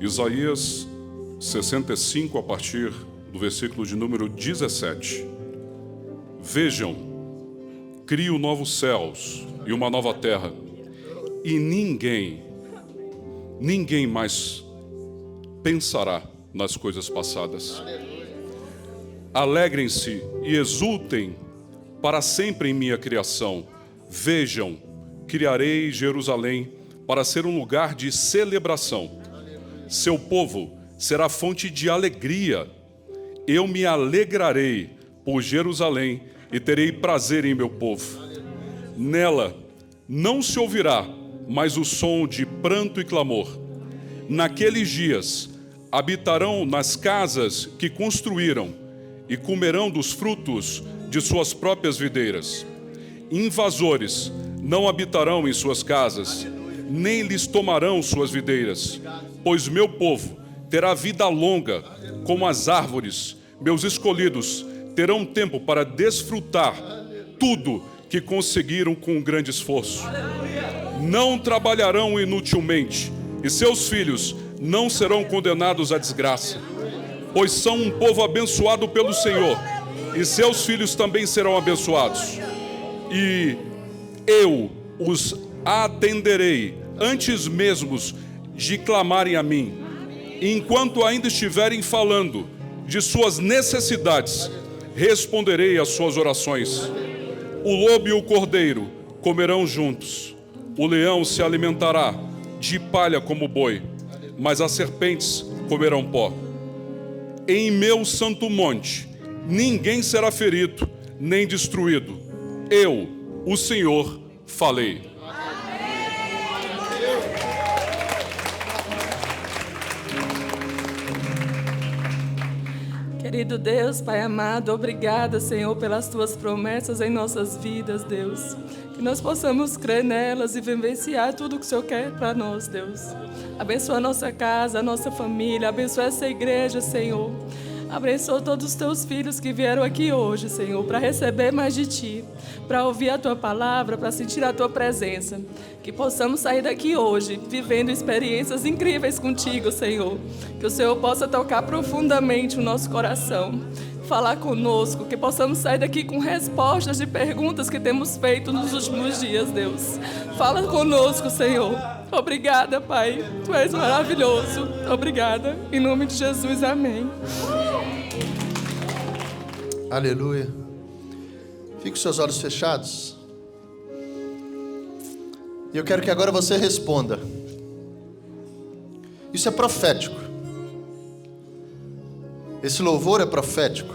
Isaías 65, a partir do versículo de número 17. Vejam, crio novos céus e uma nova terra, e ninguém mais pensará nas coisas passadas. Alegrem-se e exultem para sempre em minha criação. Vejam, criarei Jerusalém para ser um lugar de celebração. Seu povo será fonte de alegria. Eu me alegrarei por Jerusalém e terei prazer em meu povo. Nela não se ouvirá mais o som de pranto e clamor. Naqueles dias habitarão nas casas que construíram e comerão dos frutos de suas próprias videiras. Invasores não habitarão em suas casas, nem lhes tomarão suas videiras, pois meu povo terá vida longa como as árvores. Meus escolhidos terão tempo para desfrutar tudo que conseguiram com grande esforço. Não trabalharão inutilmente, e seus filhos não serão condenados à desgraça, pois são um povo abençoado pelo Senhor, e seus filhos também serão abençoados. E eu os atenderei antes mesmo de clamarem a mim. Enquanto ainda estiverem falando de suas necessidades, responderei às suas orações. O lobo e o cordeiro comerão juntos. O leão se alimentará de palha como boi, mas as serpentes comerão pó. Em meu santo monte ninguém será ferido nem destruído. Eu, o Senhor, falei. Querido Deus, Pai amado, obrigada, Senhor, pelas Tuas promessas em nossas vidas, Deus. Que nós possamos crer nelas e vivenciar tudo o que o Senhor quer para nós, Deus. Abençoa a nossa casa, a nossa família, abençoa essa igreja, Senhor. Abençoa todos os Teus filhos que vieram aqui hoje, Senhor, para receber mais de Ti, para ouvir a Tua palavra, para sentir a Tua presença. Que possamos sair daqui hoje vivendo experiências incríveis contigo, Senhor. Que o Senhor possa tocar profundamente o nosso coração, falar conosco, que possamos sair daqui com respostas de perguntas que temos feito nos últimos dias, Deus. Fala conosco, Senhor. Obrigada, Pai. Tu és maravilhoso. Obrigada. Em nome de Jesus, amém. Aleluia. Fique com seus olhos fechados. E eu quero que agora você responda. Isso é profético. Esse louvor é profético.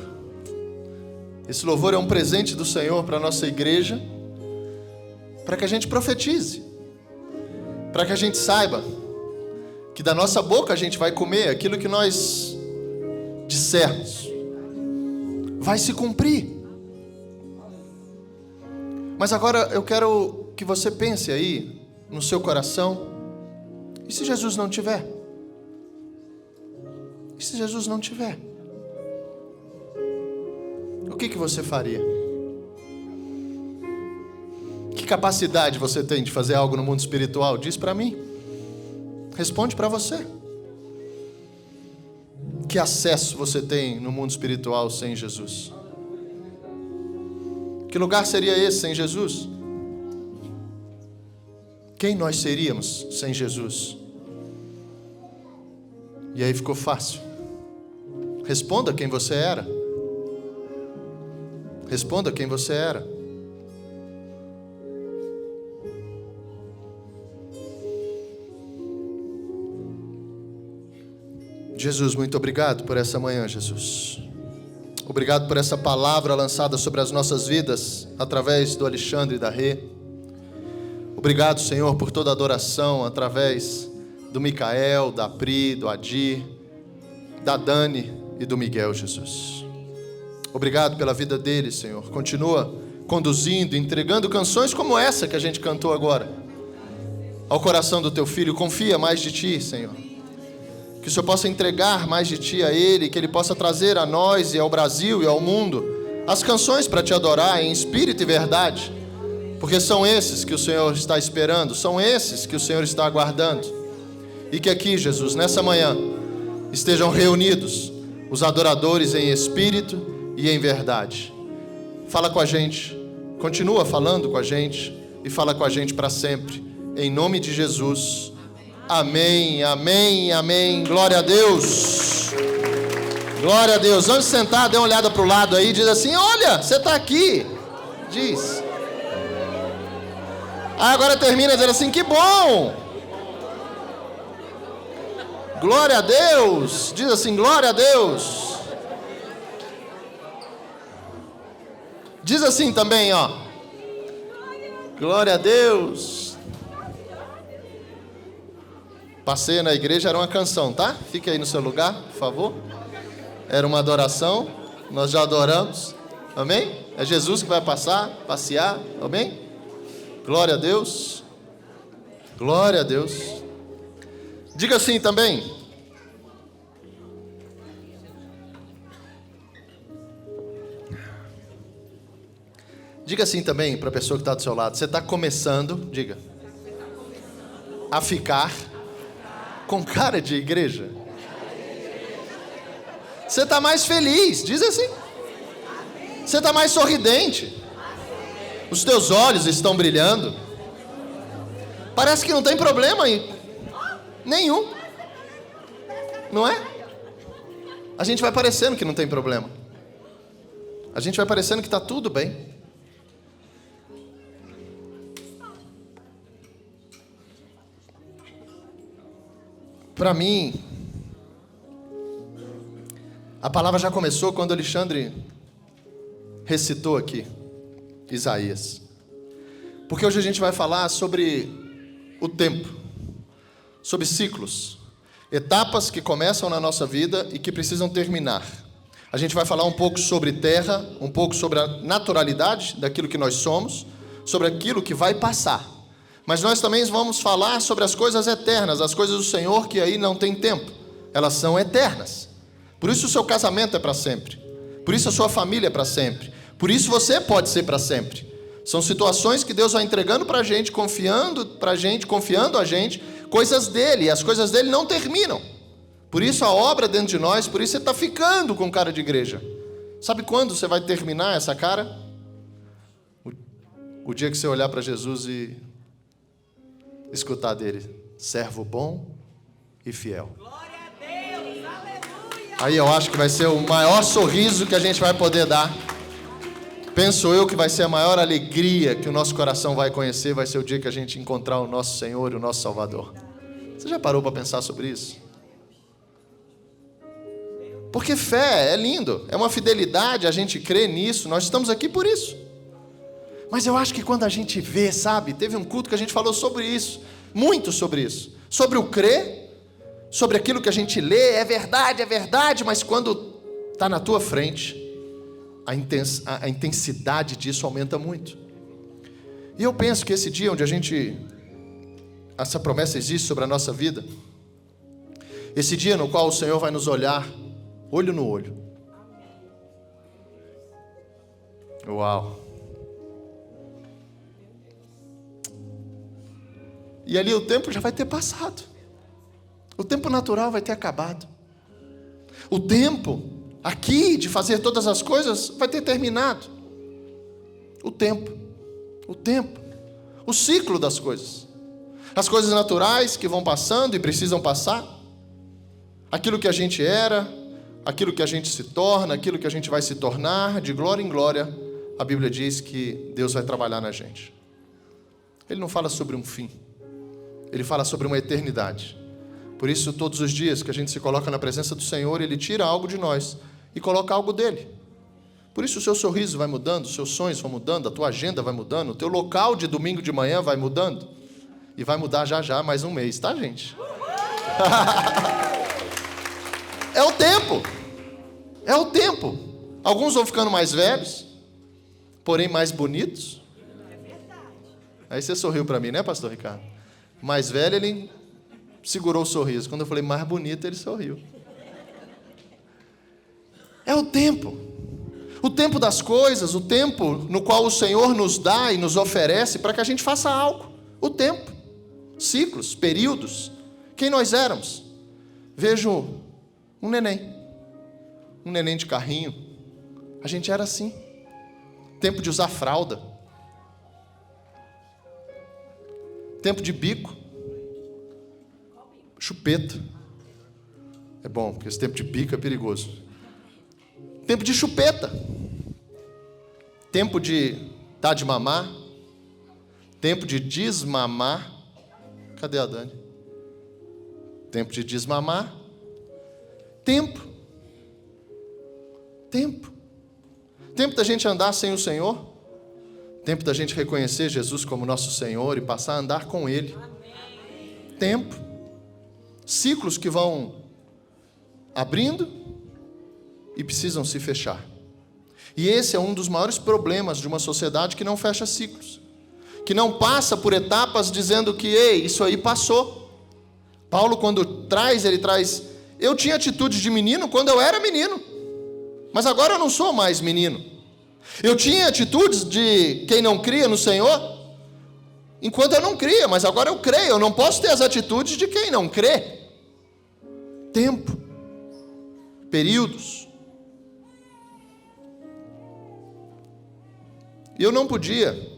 Esse louvor é um presente do Senhor para a nossa igreja, para que a gente profetize, para que a gente saiba que da nossa boca a gente vai comer aquilo que nós dissermos. Vai se cumprir. Mas agora eu quero que você pense aí no seu coração: e se Jesus não tiver? E se Jesus não tiver? O que você faria? Que capacidade você tem de fazer algo no mundo espiritual? Diz para mim. Responde para você. Que acesso você tem no mundo espiritual sem Jesus? Que lugar seria esse sem Jesus? Quem nós seríamos sem Jesus? E aí ficou fácil. Responda quem você era. Responda quem você era. Jesus, muito obrigado por essa manhã, Jesus. Obrigado por essa palavra lançada sobre as nossas vidas através do Alexandre e da Rê. Obrigado, Senhor, por toda a adoração através do Micael, da Pri, do Adir, da Dani e do Miguel, Jesus. Obrigado pela vida deles, Senhor. Continua conduzindo, entregando canções como essa que a gente cantou agora ao coração do teu filho. Confia mais de ti, Senhor. Que o Senhor possa entregar mais de ti a ele, que ele possa trazer a nós e ao Brasil e ao mundo as canções para te adorar em espírito e verdade, porque são esses que o Senhor está esperando, são esses que o Senhor está aguardando. E que aqui, Jesus, nessa manhã, estejam reunidos os adoradores em espírito e em verdade. Fala com a gente, continua falando com a gente e fala com a gente para sempre. Em nome de Jesus. Amém, amém, amém. Glória a Deus. Glória a Deus. Antes de sentar, dê uma olhada para o lado aí e diz assim: olha, você está aqui. Diz. Agora termina dizendo assim: que bom. Glória a Deus. Diz assim: glória a Deus. Diz assim também, ó: glória a Deus. Passeio na igreja era uma canção, tá? Fique aí no seu lugar, por favor. Era uma adoração, nós já adoramos. Amém? É Jesus que vai passear, amém? Glória a Deus. Glória a Deus. Diga assim também: diga assim também para a pessoa que está do seu lado: você está começando, diga, a ficar com cara de igreja. Você está mais feliz, diz assim. Você está mais sorridente. Os teus olhos estão brilhando. Parece que não tem problema aí nenhum, não é? A gente vai parecendo que não tem problema. A gente vai parecendo que está tudo bem. Para mim, a palavra já começou quando Alexandre recitou aqui Isaías. Porque hoje a gente vai falar sobre o tempo, sobre ciclos, etapas que começam na nossa vida e que precisam terminar. A gente vai falar um pouco sobre terra, um pouco sobre a naturalidade daquilo que nós somos, sobre aquilo que vai passar. Mas nós também vamos falar sobre as coisas eternas, as coisas do Senhor que aí não tem tempo. Elas são eternas. Por isso o seu casamento é para sempre. Por isso a sua família é para sempre. Por isso você pode ser para sempre. São situações que Deus vai entregando para a gente, confiando a gente, coisas dele. E as coisas dele não terminam. Por isso a obra dentro de nós, por isso você está ficando com cara de igreja. Sabe quando você vai terminar essa cara? O dia que você olhar para Jesus e escutar dele: servo bom e fiel. Glória a Deus, aleluia. Aí eu acho que vai ser o maior sorriso que a gente vai poder dar. Penso eu que vai ser a maior alegria que o nosso coração vai conhecer, vai ser o dia que a gente encontrar o nosso Senhor e o nosso Salvador. Você já parou para pensar sobre isso? Porque fé é lindo, é uma fidelidade, a gente crê nisso, nós estamos aqui por isso. Mas eu acho que quando a gente vê, sabe, teve um culto que a gente falou sobre isso, muito sobre isso, sobre o crer, sobre aquilo que a gente lê, é verdade, mas quando está na tua frente, a intensidade disso aumenta muito. E eu penso que esse dia onde essa promessa existe sobre a nossa vida, esse dia no qual o Senhor vai nos olhar olho no olho. Uau! E ali o tempo já vai ter passado. O tempo natural vai ter acabado. O tempo aqui de fazer todas as coisas vai ter terminado. O tempo. O ciclo das coisas. As coisas naturais que vão passando e precisam passar. Aquilo que a gente era, aquilo que a gente se torna, aquilo que a gente vai se tornar, de glória em glória, a Bíblia diz que Deus vai trabalhar na gente. Ele não fala sobre um fim. Ele fala sobre uma eternidade. Por isso, todos os dias que a gente se coloca na presença do Senhor, Ele tira algo de nós e coloca algo dele. Por isso o seu sorriso vai mudando, os seus sonhos vão mudando, a tua agenda vai mudando, o teu local de domingo de manhã vai mudando. E vai mudar já mais um mês, tá, gente? É o tempo. É o tempo. Alguns vão ficando mais velhos, porém mais bonitos. Aí você sorriu para mim, né, pastor Ricardo? Mais velho, ele segurou o sorriso. Quando eu falei mais bonito, ele sorriu. É o tempo. O tempo das coisas, o tempo no qual o Senhor nos dá e nos oferece para que a gente faça algo. O tempo. Ciclos, períodos quem nós éramos. Vejo um neném de carrinho. A gente era assim. Tempo de usar fralda. Tempo de bico. Chupeta. É bom, porque esse tempo de bico é perigoso. Tempo de chupeta. Tempo de dar de mamar. Tempo de desmamar. Cadê a Dani? Tempo de desmamar. Tempo da gente andar sem o Senhor. Tempo da gente reconhecer Jesus como nosso Senhor e passar a andar com Ele. Tempo. Ciclos que vão abrindo e precisam se fechar. E esse é um dos maiores problemas de uma sociedade que não fecha ciclos, que não passa por etapas dizendo que, ei, isso aí passou. Paulo, quando ele traz, eu tinha atitudes de menino quando eu era menino, mas agora eu não sou mais menino. Eu tinha atitudes de quem não cria no Senhor enquanto eu não cria, mas agora eu creio. Eu não posso ter as atitudes de quem não crê. Tempo, períodos. E eu não podia.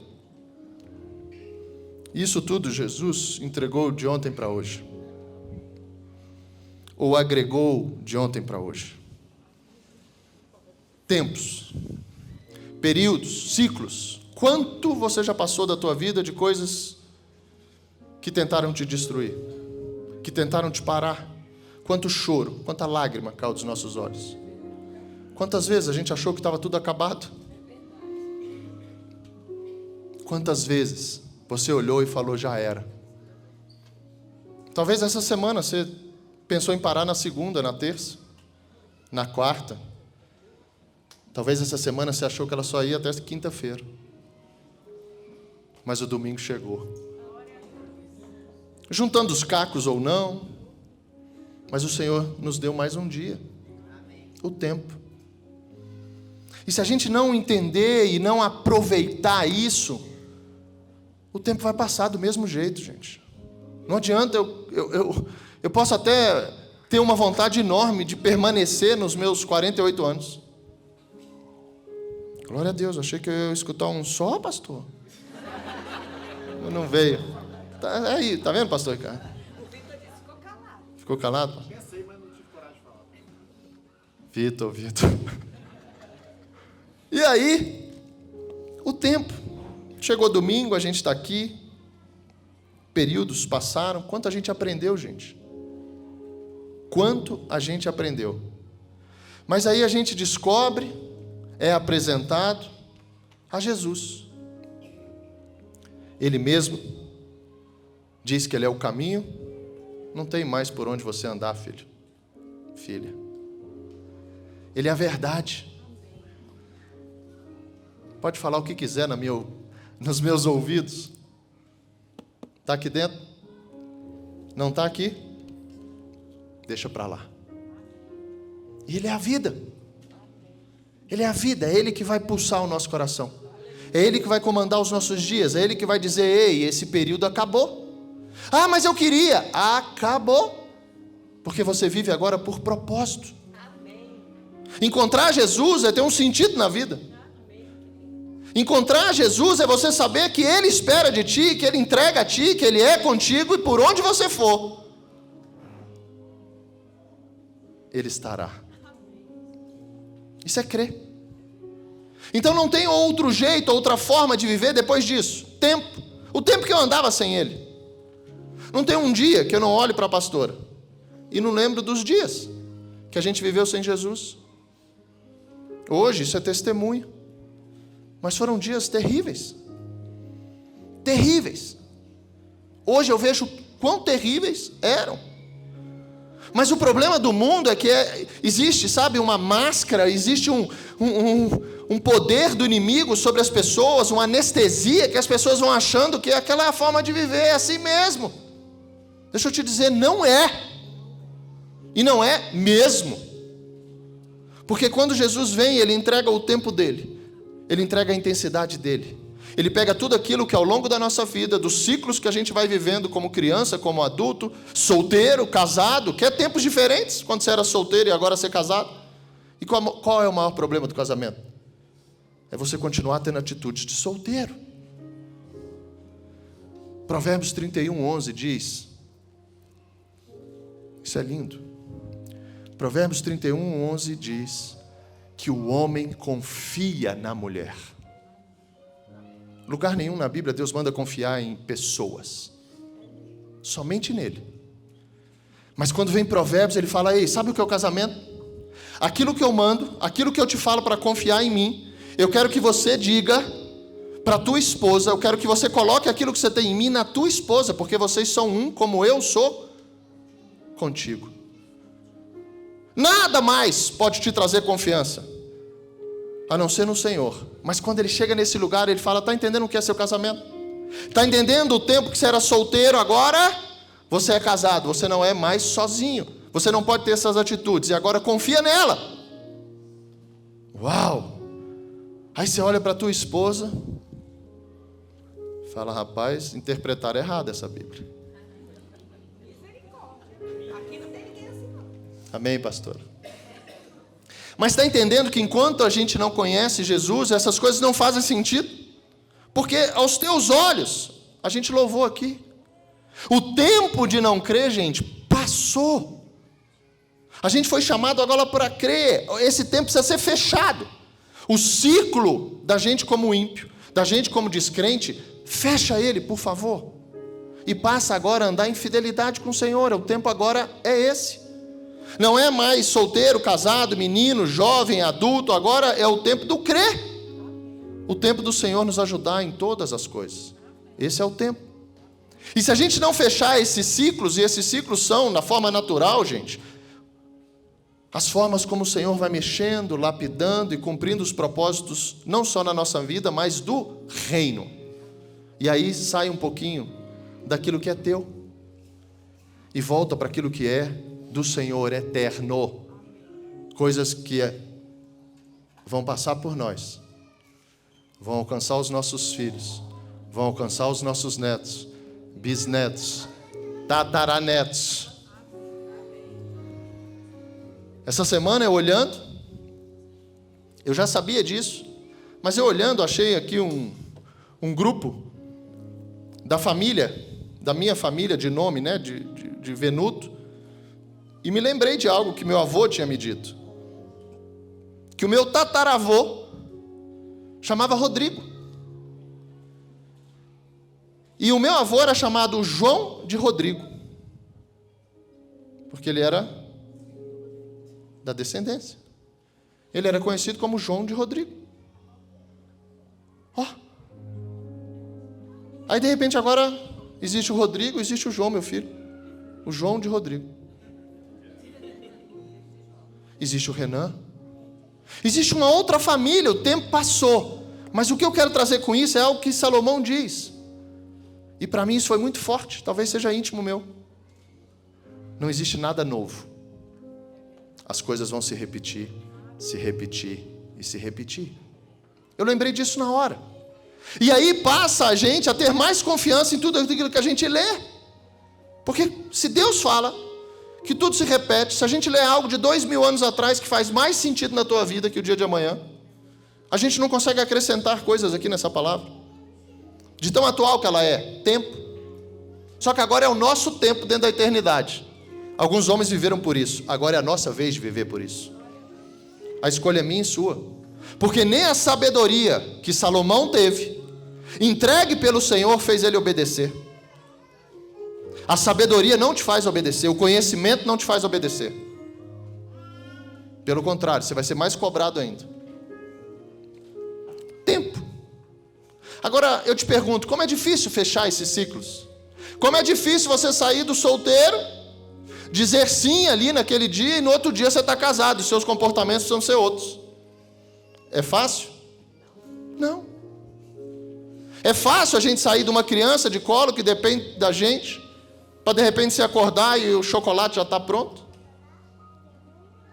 Isso tudo Jesus entregou de ontem para hoje. Ou agregou de ontem para hoje. Tempos, períodos, ciclos. Quanto você já passou da tua vida de coisas que tentaram te destruir, que tentaram te parar? Quanto choro, quanta lágrima caiu dos nossos olhos. Quantas vezes a gente achou que estava tudo acabado? Quantas vezes você olhou e falou, já era? Talvez essa semana você pensou em parar na segunda, na terça, na quarta. Talvez essa semana você achou que ela só ia até quinta-feira. Mas o domingo chegou. Juntando os cacos ou não, mas o Senhor nos deu mais um dia. O tempo. E se a gente não entender e não aproveitar isso, o tempo vai passar do mesmo jeito, gente. Não adianta, eu posso até ter uma vontade enorme de permanecer nos meus 48 anos. Glória a Deus, achei que eu ia escutar um só, pastor. Não veio. Tá aí, tá vendo, pastor Ricardo? O Vitor disse, ficou calado. Ficou calado? Eu sei, mas não tive coragem de falar. Vitor. E aí, o tempo. Chegou domingo, a gente está aqui. Períodos passaram. Quanto a gente aprendeu, gente? Quanto a gente aprendeu. Mas aí a gente descobre, é apresentado a Jesus. Ele mesmo diz que Ele é o caminho. Não tem mais por onde você andar, filho, filha. Ele é a verdade. Pode falar o que quiser nos meus ouvidos. Está aqui dentro? Não está aqui? Deixa para lá. E Ele é a vida. Ele é a vida, é Ele que vai pulsar o nosso coração. É Ele que vai comandar os nossos dias. É Ele que vai dizer, ei, esse período acabou. Ah, mas eu queria. Acabou. Porque você vive agora por propósito. Encontrar Jesus é ter um sentido na vida. Encontrar Jesus é você saber que Ele espera de ti, que Ele entrega a ti, que Ele é contigo e por onde você for, Ele estará. Isso é crer. Então não tem outro jeito, outra forma de viver depois disso. Tempo. O tempo que eu andava sem Ele. Não tem um dia que eu não olhe para a pastora e não lembro dos dias que a gente viveu sem Jesus. Hoje isso é testemunho. Mas foram dias terríveis. Terríveis. Hoje eu vejo quão terríveis eram. Mas o problema do mundo é que existe, sabe, uma máscara, existe um poder do inimigo sobre as pessoas, uma anestesia que as pessoas vão achando que aquela é a forma de viver, é assim mesmo. Deixa eu te dizer, não é. E não é mesmo. Porque quando Jesus vem, Ele entrega o tempo dele. Ele entrega a intensidade dele. Ele pega tudo aquilo que ao longo da nossa vida, dos ciclos que a gente vai vivendo como criança, como adulto, solteiro, casado, que é tempos diferentes, quando você era solteiro e agora você é casado. E qual é o maior problema do casamento? É você continuar tendo atitudes de solteiro. Provérbios 31:11 diz, isso é lindo, Provérbios 31:11 diz que o homem confia na mulher. Lugar nenhum na Bíblia Deus manda confiar em pessoas, somente nele. Mas quando vem Provérbios ele fala, ei, sabe o que é o casamento? Aquilo que eu mando, aquilo que eu te falo para confiar em mim, eu quero que você diga para tua esposa, eu quero que você coloque aquilo que você tem em mim na tua esposa, porque vocês são um como eu sou contigo. Nada mais pode te trazer confiança, a não ser no Senhor. Mas quando ele chega nesse lugar, ele fala, está entendendo o que é seu casamento? Está entendendo o tempo que você era solteiro, agora você é casado, você não é mais sozinho, você não pode ter essas atitudes, e agora confia nela. Uau! Aí você olha para a tua esposa, fala, rapaz, interpretaram errado essa Bíblia. Aqui não tem ninguém assim, não. Amém, pastor? Mas está entendendo que enquanto a gente não conhece Jesus, essas coisas não fazem sentido? Porque aos teus olhos, a gente louvou aqui, o tempo de não crer, gente, passou. A gente foi chamado agora para crer, esse tempo precisa ser fechado. O ciclo da gente como ímpio, da gente como descrente, fecha ele, por favor. E passa agora a andar em fidelidade com o Senhor. O tempo agora é esse. Não é mais solteiro, casado, menino, jovem, adulto. Agora é o tempo do crer. O tempo do Senhor nos ajudar em todas as coisas. Esse é o tempo. E se a gente não fechar esses ciclos, e esses ciclos são, na forma natural, gente, as formas como o Senhor vai mexendo, lapidando e cumprindo os propósitos, não só na nossa vida, mas do reino. E aí sai um pouquinho daquilo que é teu e volta para aquilo que é do Senhor eterno. Coisas que vão passar por nós, vão alcançar os nossos filhos, vão alcançar os nossos netos, bisnetos, tataranetos. Essa semana eu olhando, eu já sabia disso, mas eu olhando achei aqui um grupo da família, da minha família de nome, né, de Venuto, e me lembrei de algo que meu avô tinha me dito, que o meu tataravô chamava Rodrigo, e o meu avô era chamado João de Rodrigo, porque ele era da descendência. Ele era conhecido como João de Rodrigo. Ó. Aí de repente agora existe o Rodrigo, existe o João, meu filho. O João de Rodrigo. Existe o Renan. Existe uma outra família, o tempo passou. Mas o que eu quero trazer com isso é algo que Salomão diz. E para mim isso foi muito forte, talvez seja íntimo meu. Não existe nada novo. As coisas vão se repetir, se repetir e se repetir. Eu lembrei disso na hora. E aí passa a gente a ter mais confiança em tudo aquilo que a gente lê. Porque se Deus fala que tudo se repete, se a gente lê algo de 2000 anos atrás que faz mais sentido na tua vida que o dia de amanhã, a gente não consegue acrescentar coisas aqui nessa palavra. De tão atual que ela é, tempo. Só que agora é o nosso tempo dentro da eternidade. Alguns homens viveram por isso, agora é a nossa vez de viver por isso. A escolha é minha e sua. Porque nem a sabedoria que Salomão teve, entregue pelo Senhor, fez ele obedecer. A sabedoria não te faz obedecer, o conhecimento não te faz obedecer. Pelo contrário, você vai ser mais cobrado ainda. Tempo. Agora eu te pergunto, como é difícil fechar esses ciclos? Como é difícil você sair do solteiro, dizer sim ali naquele dia, e no outro dia você está casado, e seus comportamentos vão ser outros. É fácil? Não. É fácil a gente sair de uma criança de colo que depende da gente, para de repente se acordar e o chocolate já está pronto?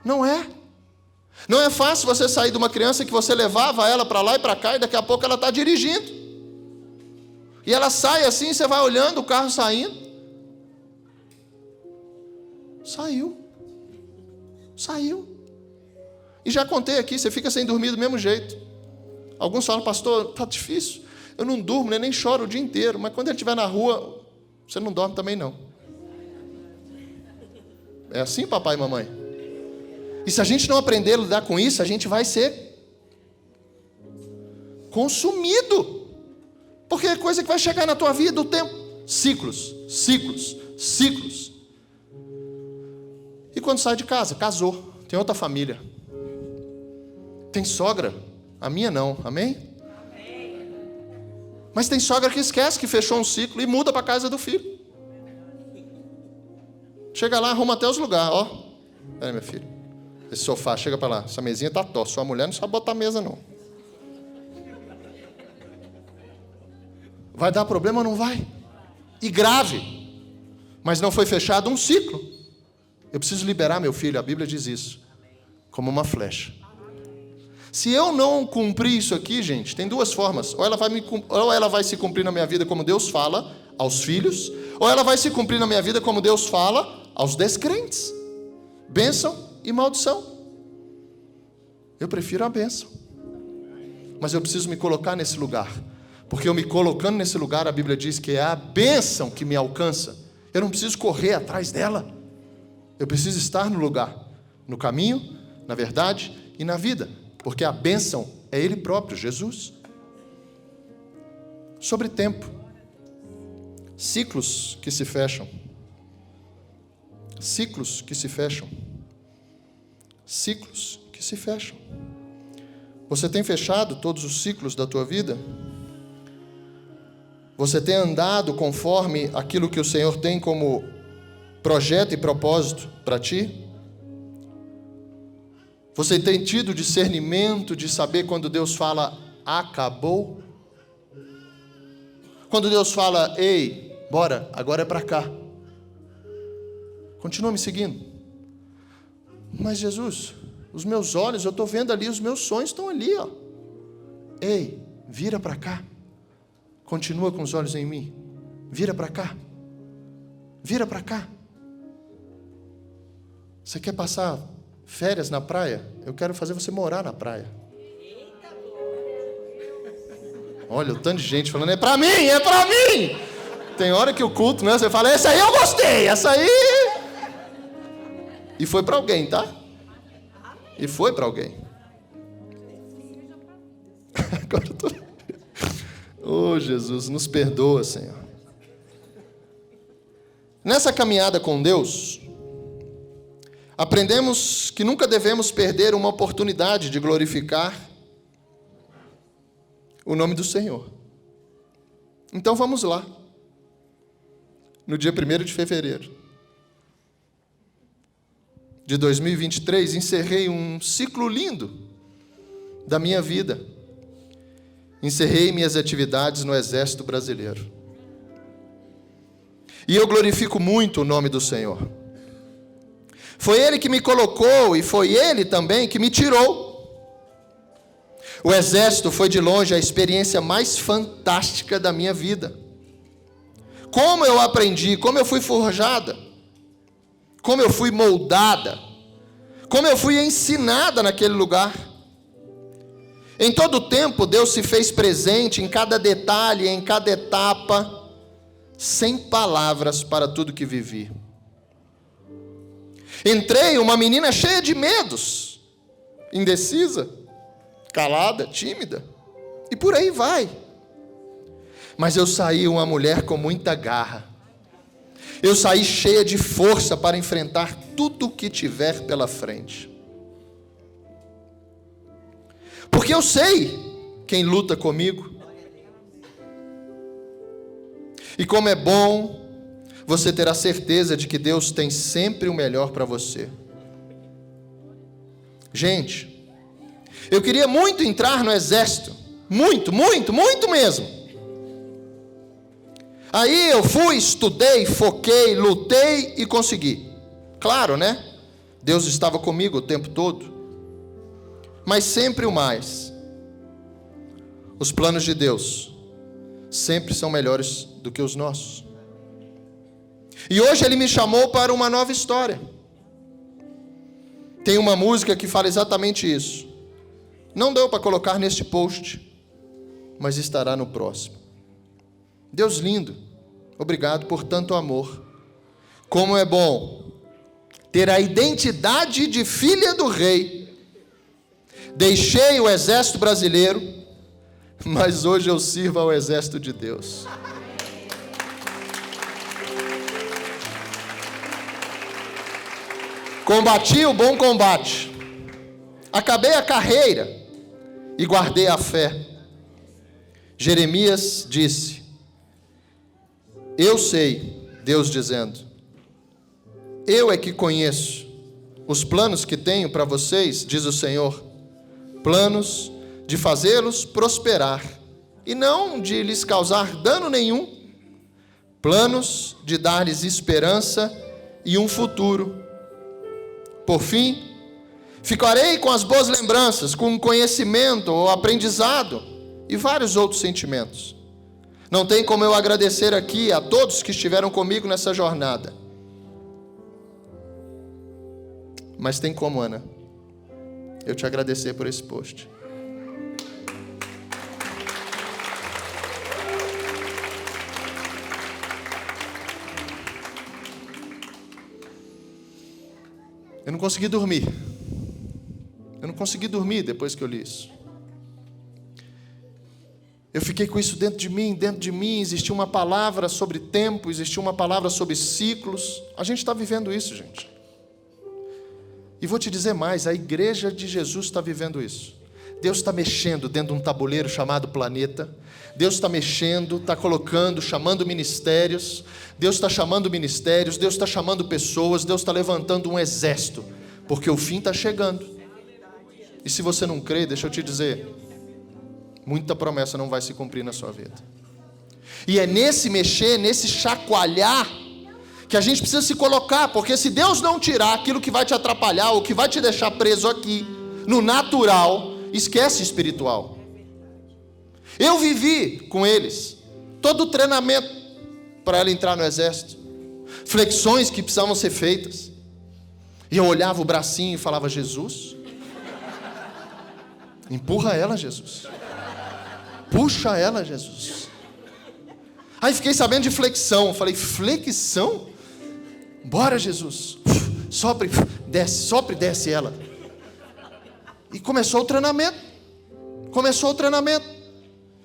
Não é. Não é fácil você sair de uma criança que você levava ela para lá e para cá, e daqui a pouco ela está dirigindo. E ela sai assim, você vai olhando o carro saindo. Saiu. E já contei aqui, você fica sem dormir do mesmo jeito. Alguns falam, pastor, tá difícil. Eu não durmo, nem choro o dia inteiro. Mas quando ele estiver na rua, você não dorme também não. É assim, papai e mamãe? E se a gente não aprender a lidar com isso, a gente vai ser consumido. Porque é coisa que vai chegar na tua vida o tempo. Ciclos. E quando sai de casa, casou, tem outra família. Tem sogra, a minha não, amém? Mas tem sogra que esquece que fechou um ciclo e muda para a casa do filho. Chega lá, arruma até os lugares, ó. Peraí, meu filho. Esse sofá, chega para lá. Essa mesinha tá torta. Sua mulher não sabe botar a mesa, não. Vai dar problema ou não vai? E grave. Mas não foi fechado um ciclo. Eu preciso liberar meu filho. A Bíblia diz isso. Como uma flecha. Se eu não cumprir isso aqui, gente, tem duas formas. Ou ela vai se cumprir na minha vida como Deus fala aos filhos, ou ela vai se cumprir na minha vida como Deus fala aos descrentes. Bênção e maldição. Eu prefiro a bênção. Mas eu preciso me colocar nesse lugar. Porque eu me colocando nesse lugar, a Bíblia diz que é a bênção que me alcança. Eu não preciso correr atrás dela. Eu preciso estar no lugar, no caminho, na verdade e na vida. Porque a bênção é Ele próprio, Jesus. Sobre tempo. Ciclos que se fecham. Ciclos que se fecham. Ciclos que se fecham. Você tem fechado todos os ciclos da tua vida? Você tem andado conforme aquilo que o Senhor tem como projeto e propósito para ti? Você tem tido discernimento de saber quando Deus fala, acabou? Quando Deus fala, ei, bora, agora é para cá. Continua me seguindo. Mas Jesus, os meus olhos, eu estou vendo ali, os meus sonhos estão ali, ó. Ei, vira para cá. Continua com os olhos em mim. Vira para cá. Vira para cá. Você quer passar férias na praia? Eu quero fazer você morar na praia. Olha, o tanto de gente falando, é para mim, é para mim. Tem hora que o culto, né? Você fala, essa aí eu gostei, essa aí... E foi para alguém, tá? E foi para alguém. Agora eu tô... Oh, Jesus, nos perdoa, Senhor. Nessa caminhada com Deus, aprendemos que nunca devemos perder uma oportunidade de glorificar o nome do Senhor. Então vamos lá. No dia 1º de fevereiro de 2023, encerrei um ciclo lindo da minha vida. Encerrei minhas atividades no Exército Brasileiro. E eu glorifico muito o nome do Senhor. Foi Ele que me colocou e foi Ele também que me tirou. O Exército foi de longe a experiência mais fantástica da minha vida. Como eu aprendi, como eu fui forjada, como eu fui moldada, como eu fui ensinada naquele lugar. Em todo o tempo, Deus se fez presente em cada detalhe, em cada etapa, sem palavras para tudo que vivi. Entrei uma menina cheia de medos, indecisa, calada, tímida, e por aí vai. Mas eu saí uma mulher com muita garra. Eu saí cheia de força para enfrentar tudo o que tiver pela frente. Porque eu sei quem luta comigo. E como é bom você ter a certeza de que Deus tem sempre o melhor para você. Gente, eu queria muito entrar no exército. Muito, muito, muito mesmo. Aí eu fui, estudei, foquei, lutei e consegui. Claro, né? Deus estava comigo o tempo todo. Mas sempre o mais. Os planos de Deus sempre são melhores do que os nossos. E hoje Ele me chamou para uma nova história. Tem uma música que fala exatamente isso. Não deu para colocar neste post, mas estará no próximo. Deus lindo, obrigado por tanto amor. Como é bom ter a identidade de filha do rei. Deixei o exército brasileiro, mas hoje eu sirvo ao exército de Deus. Combati o bom combate, acabei a carreira e guardei a fé. Jeremias disse: eu sei, Deus dizendo, eu é que conheço os planos que tenho para vocês, diz o Senhor, planos de fazê-los prosperar e não de lhes causar dano nenhum, planos de dar-lhes esperança e um futuro. Por fim, ficarei com as boas lembranças, com conhecimento ou aprendizado e vários outros sentimentos. Não tem como eu agradecer aqui a todos que estiveram comigo nessa jornada. Mas tem como, Ana, eu te agradecer por esse post. Eu não consegui dormir. Eu não consegui dormir depois que eu li isso. Eu fiquei com isso dentro de mim existia uma palavra sobre tempo, existia uma palavra sobre ciclos. A gente está vivendo isso, gente. E vou te dizer mais, a igreja de Jesus está vivendo isso. Deus está mexendo dentro de um tabuleiro chamado planeta. Deus está mexendo, está colocando, chamando ministérios. Deus está chamando ministérios, Deus está chamando pessoas, Deus está levantando um exército, porque o fim está chegando. E se você não crê, deixa eu te dizer, muita promessa não vai se cumprir na sua vida. E é nesse mexer, nesse chacoalhar, que a gente precisa se colocar, porque se Deus não tirar aquilo que vai te atrapalhar, ou que vai te deixar preso aqui, no natural, esquece espiritual. Eu vivi com eles todo o treinamento para ela entrar no exército, flexões que precisavam ser feitas, e eu olhava o bracinho e falava: Jesus, empurra ela, Jesus, puxa ela, Jesus. Aí fiquei sabendo de flexão, falei: flexão? Bora, Jesus, sopre, desce ela. E começou o treinamento.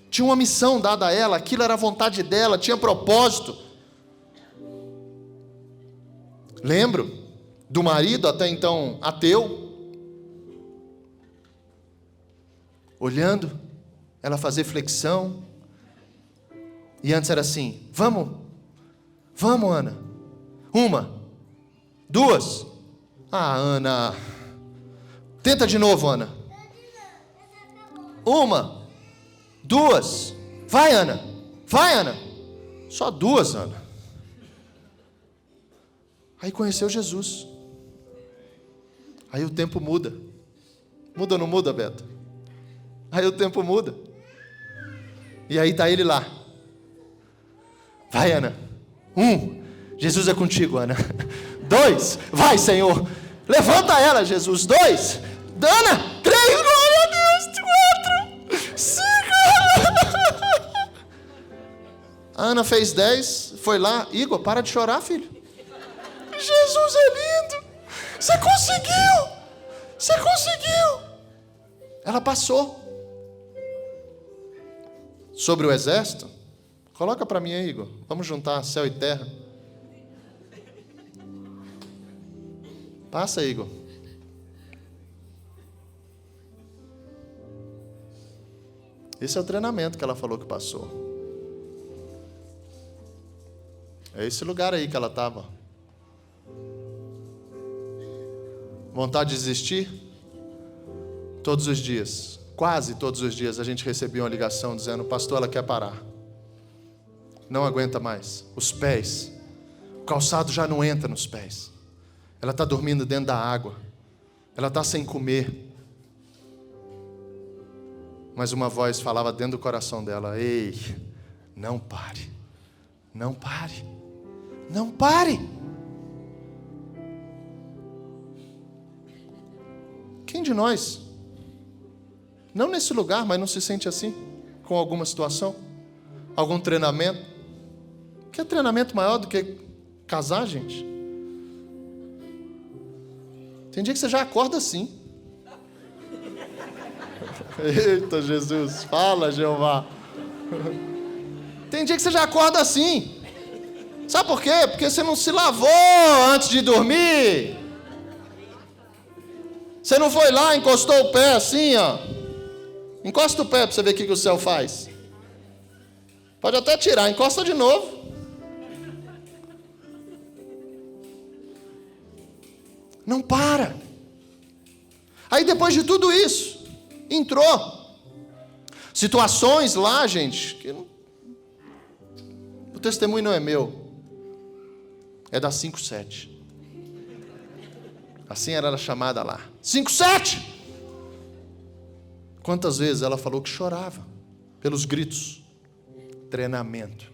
Tinha uma missão dada a ela, aquilo era a vontade dela, tinha propósito. Lembro do marido, até então ateu, olhando ela fazer flexão. E antes era assim: vamos, Ana. 1, 2. Ah, Ana. Tenta de novo, Ana. 1, 2. Vai, Ana. Só 2, Ana. Aí conheceu Jesus. Aí o tempo muda. Muda ou não muda, Beto? Aí o tempo muda. E aí está ele lá. Vai, Ana. 1, Jesus é contigo, Ana. 2, vai, Senhor. Levanta ela, Jesus. 2, Ana. 3, glória a Deus. 4, 5. A Ana fez 10, foi lá. Igor, para de chorar, filho. Jesus é lindo. Você conseguiu. Ela passou. Sobre o exército, coloca para mim aí, Igor. Vamos juntar céu e terra. Passa, Igor. Esse é o treinamento que ela falou que passou. É esse lugar aí que ela estava. Vontade de desistir? Todos os dias, quase todos os dias, a gente recebia uma ligação dizendo: pastor, ela quer parar. Não aguenta mais. Os pés, o calçado já não entra nos pés. Ela está dormindo dentro da água. Ela está sem comer. Mas uma voz falava dentro do coração dela: ei, Não pare. Não pare. Não pare. Quem de nós, não nesse lugar, mas não se sente assim, com alguma situação, algum treinamento? Que é treinamento maior do que casar, gente? Tem dia que você já acorda assim. Eita, Jesus, fala, Jeová. Tem dia que você já acorda assim. Sabe por quê? Porque você não se lavou antes de dormir. Você não foi lá, encostou o pé assim, ó. Encosta o pé para você ver o que o céu faz. Pode até tirar, encosta de novo. Não para. Aí depois de tudo isso, entrou situações lá, gente, que não... O testemunho não é meu, é da 57. Assim era ela chamada lá. 57! Quantas vezes ela falou que chorava pelos gritos? Treinamento.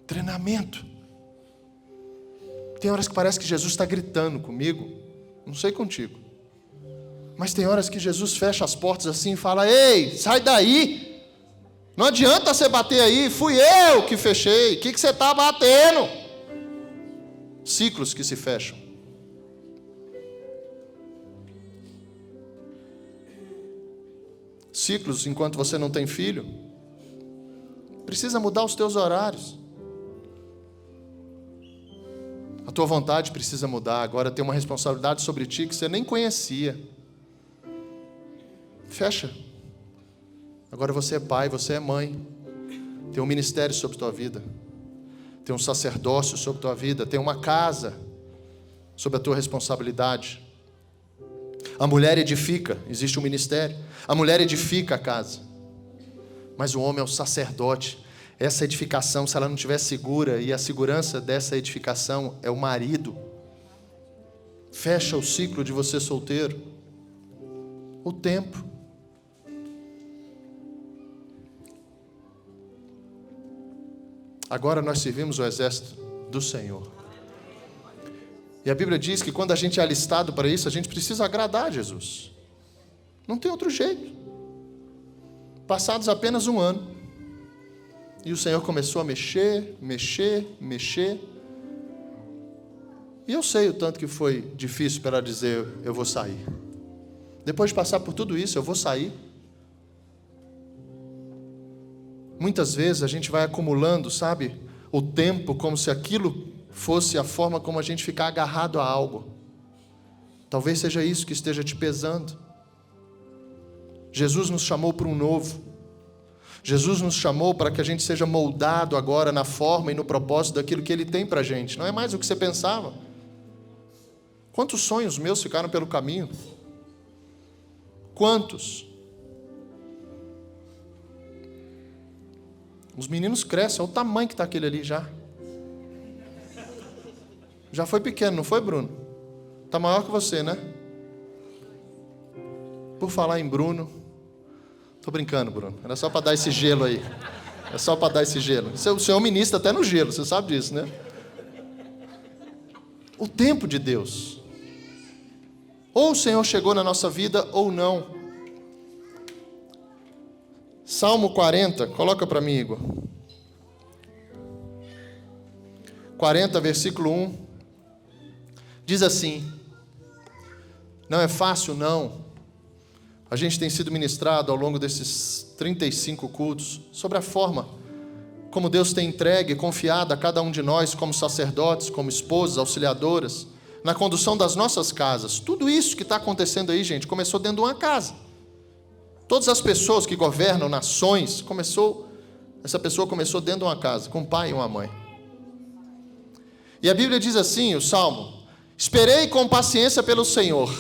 Treinamento. Tem horas que parece que Jesus está gritando comigo. Não sei contigo. Mas tem horas que Jesus fecha as portas assim e fala: ei, sai daí. Não adianta você bater aí. Fui eu que fechei. O que você está batendo? Ciclos que se fecham. Ciclos enquanto você não tem filho. Precisa mudar os teus horários. A tua vontade precisa mudar. Agora tem uma responsabilidade sobre ti que você nem conhecia. Fecha. Agora você é pai, você é mãe. Tem um ministério sobre tua vida. Tem um sacerdócio sobre tua vida. Tem uma casa sobre a tua responsabilidade. A mulher edifica, existe um ministério. A mulher edifica a casa. Mas o homem é o sacerdote. Essa edificação, se ela não estiver segura, e a segurança dessa edificação é o marido, fecha o ciclo de você solteiro. O tempo. Agora nós servimos o exército do Senhor. E a Bíblia diz que quando a gente é alistado para isso, a gente precisa agradar a Jesus. Não tem outro jeito. Passados apenas um ano, e o Senhor começou a mexer. E eu sei o tanto que foi difícil para ela dizer: eu vou sair. Depois de passar por tudo isso, eu vou sair. Muitas vezes a gente vai acumulando, sabe, o tempo como se aquilo fosse a forma como a gente ficar agarrado a algo. Talvez seja isso que esteja te pesando. Jesus nos chamou para um novo. Jesus nos chamou para que a gente seja moldado agora na forma e no propósito daquilo que Ele tem para a gente. Não é mais o que você pensava. Quantos sonhos meus ficaram pelo caminho? Quantos? Os meninos crescem, olha o tamanho que está aquele ali já. Já foi pequeno, não foi, Bruno? Está maior que você, né? Por falar em Bruno... Estou brincando, Bruno. Era só para dar esse gelo aí. É só para dar esse gelo. O Senhor ministra até no gelo, você sabe disso, né? O tempo de Deus. Ou o Senhor chegou na nossa vida ou não. Salmo 40, coloca para mim, Igor. 40, versículo 1. Diz assim: não é fácil, não. A gente tem sido ministrado ao longo desses 35 cultos sobre a forma como Deus tem entregue e confiado a cada um de nós como sacerdotes, como esposas, auxiliadoras, na condução das nossas casas. Tudo isso que está acontecendo aí, gente, começou dentro de uma casa. Todas as pessoas que governam nações, essa pessoa começou dentro de uma casa, com um pai e uma mãe. E a Bíblia diz assim, o Salmo: esperei com paciência pelo Senhor.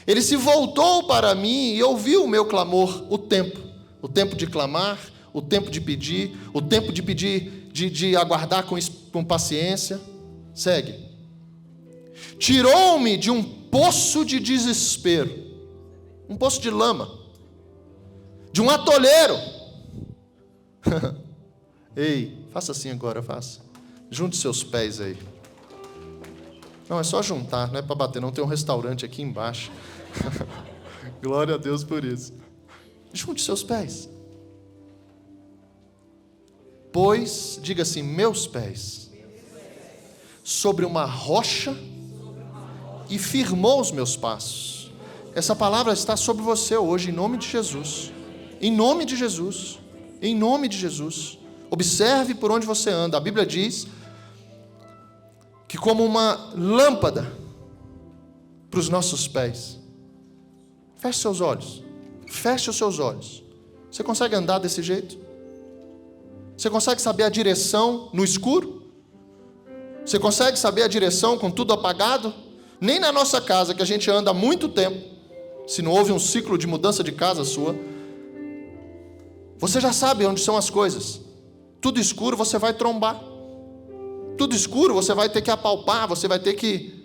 Ele se voltou para mim e ouviu o meu clamor. O tempo de clamar, o tempo de pedir, o tempo de pedir, de aguardar com paciência. Segue. Tirou-me de um poço de desespero, um poço de lama, de um atolheiro. Ei, faça assim agora, faça. Junte seus pés aí. Não, é só juntar, não é para bater, não. Tem um restaurante aqui embaixo. Glória a Deus por isso. Junte seus pés. Pois, diga assim, meus pés, sobre uma rocha, e firmou os meus passos. Essa palavra está sobre você hoje, em nome de Jesus. Em nome de Jesus. Em nome de Jesus. Observe por onde você anda. A Bíblia diz que como uma lâmpada para os nossos pés. Feche seus olhos. Feche os seus olhos. Você consegue andar desse jeito? Você consegue saber a direção no escuro? Você consegue saber a direção com tudo apagado? Nem na nossa casa, que a gente anda há muito tempo, se não houve um ciclo de mudança de casa sua, você já sabe onde são as coisas. Tudo escuro você vai trombar. Tudo escuro você vai ter que apalpar, você vai ter que...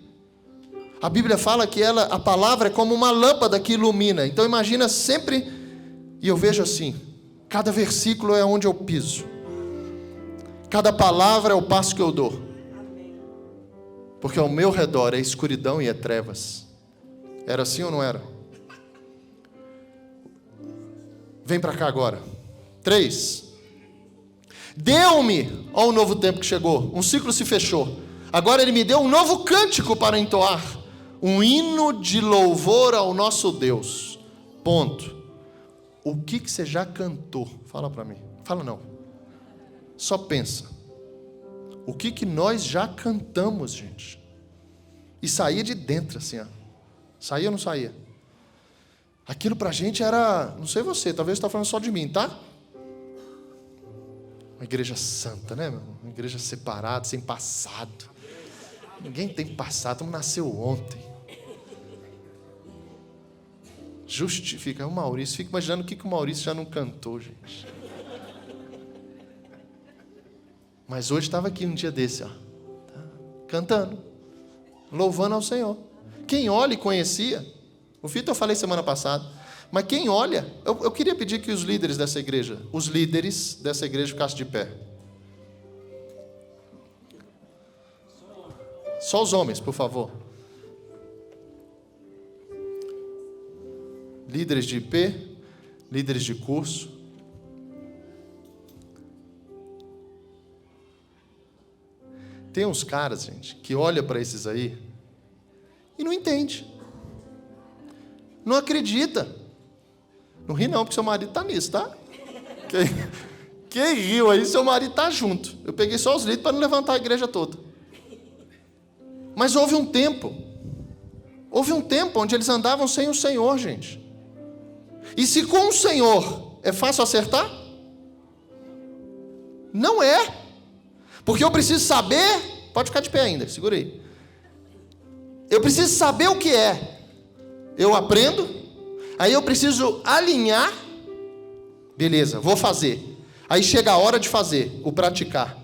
A Bíblia fala que a palavra é como uma lâmpada que ilumina. Então imagina sempre, e eu vejo assim, cada versículo é onde eu piso. Cada palavra é o passo que eu dou. Porque ao meu redor é escuridão e é trevas. Era assim ou não era? Vem para cá agora. 3. Deu-me ao novo tempo que chegou. Um ciclo se fechou. Agora Ele me deu um novo cântico para entoar. Um hino de louvor ao nosso Deus. Ponto. O que você já cantou? Fala para mim. Fala não. Só pensa. O que nós já cantamos, gente? E saía de dentro, assim, ó. Saía ou não saía? Aquilo pra gente era... Não sei você, talvez você está falando só de mim, tá? Uma igreja santa, né, meu? Uma igreja separada, sem passado. Ninguém tem passado, todo mundo nasceu ontem. Justifica. O Maurício, fica imaginando o que o Maurício já não cantou, gente. Mas hoje estava aqui um dia desse, ó, tá? Cantando, louvando ao Senhor. Quem olha e conhecia, o Vitor eu falei semana passada, mas quem olha, eu queria pedir que os líderes dessa igreja ficassem de pé. Só os homens, por favor. Líderes de IP, líderes de curso. Tem uns caras, gente, que olham para esses aí e não entende. Não acredita. Não ri não, porque seu marido está nisso, tá? Quem riu aí, seu marido está junto. Eu peguei só os líderes para não levantar a igreja toda. Mas houve um tempo onde eles andavam sem o Senhor, gente. E se com o Senhor é fácil acertar? Não é. Porque eu preciso saber, pode ficar de pé ainda, segura aí. Eu preciso saber o que é. Eu aprendo, aí eu preciso alinhar, beleza, vou fazer. Aí chega a hora de fazer, o praticar.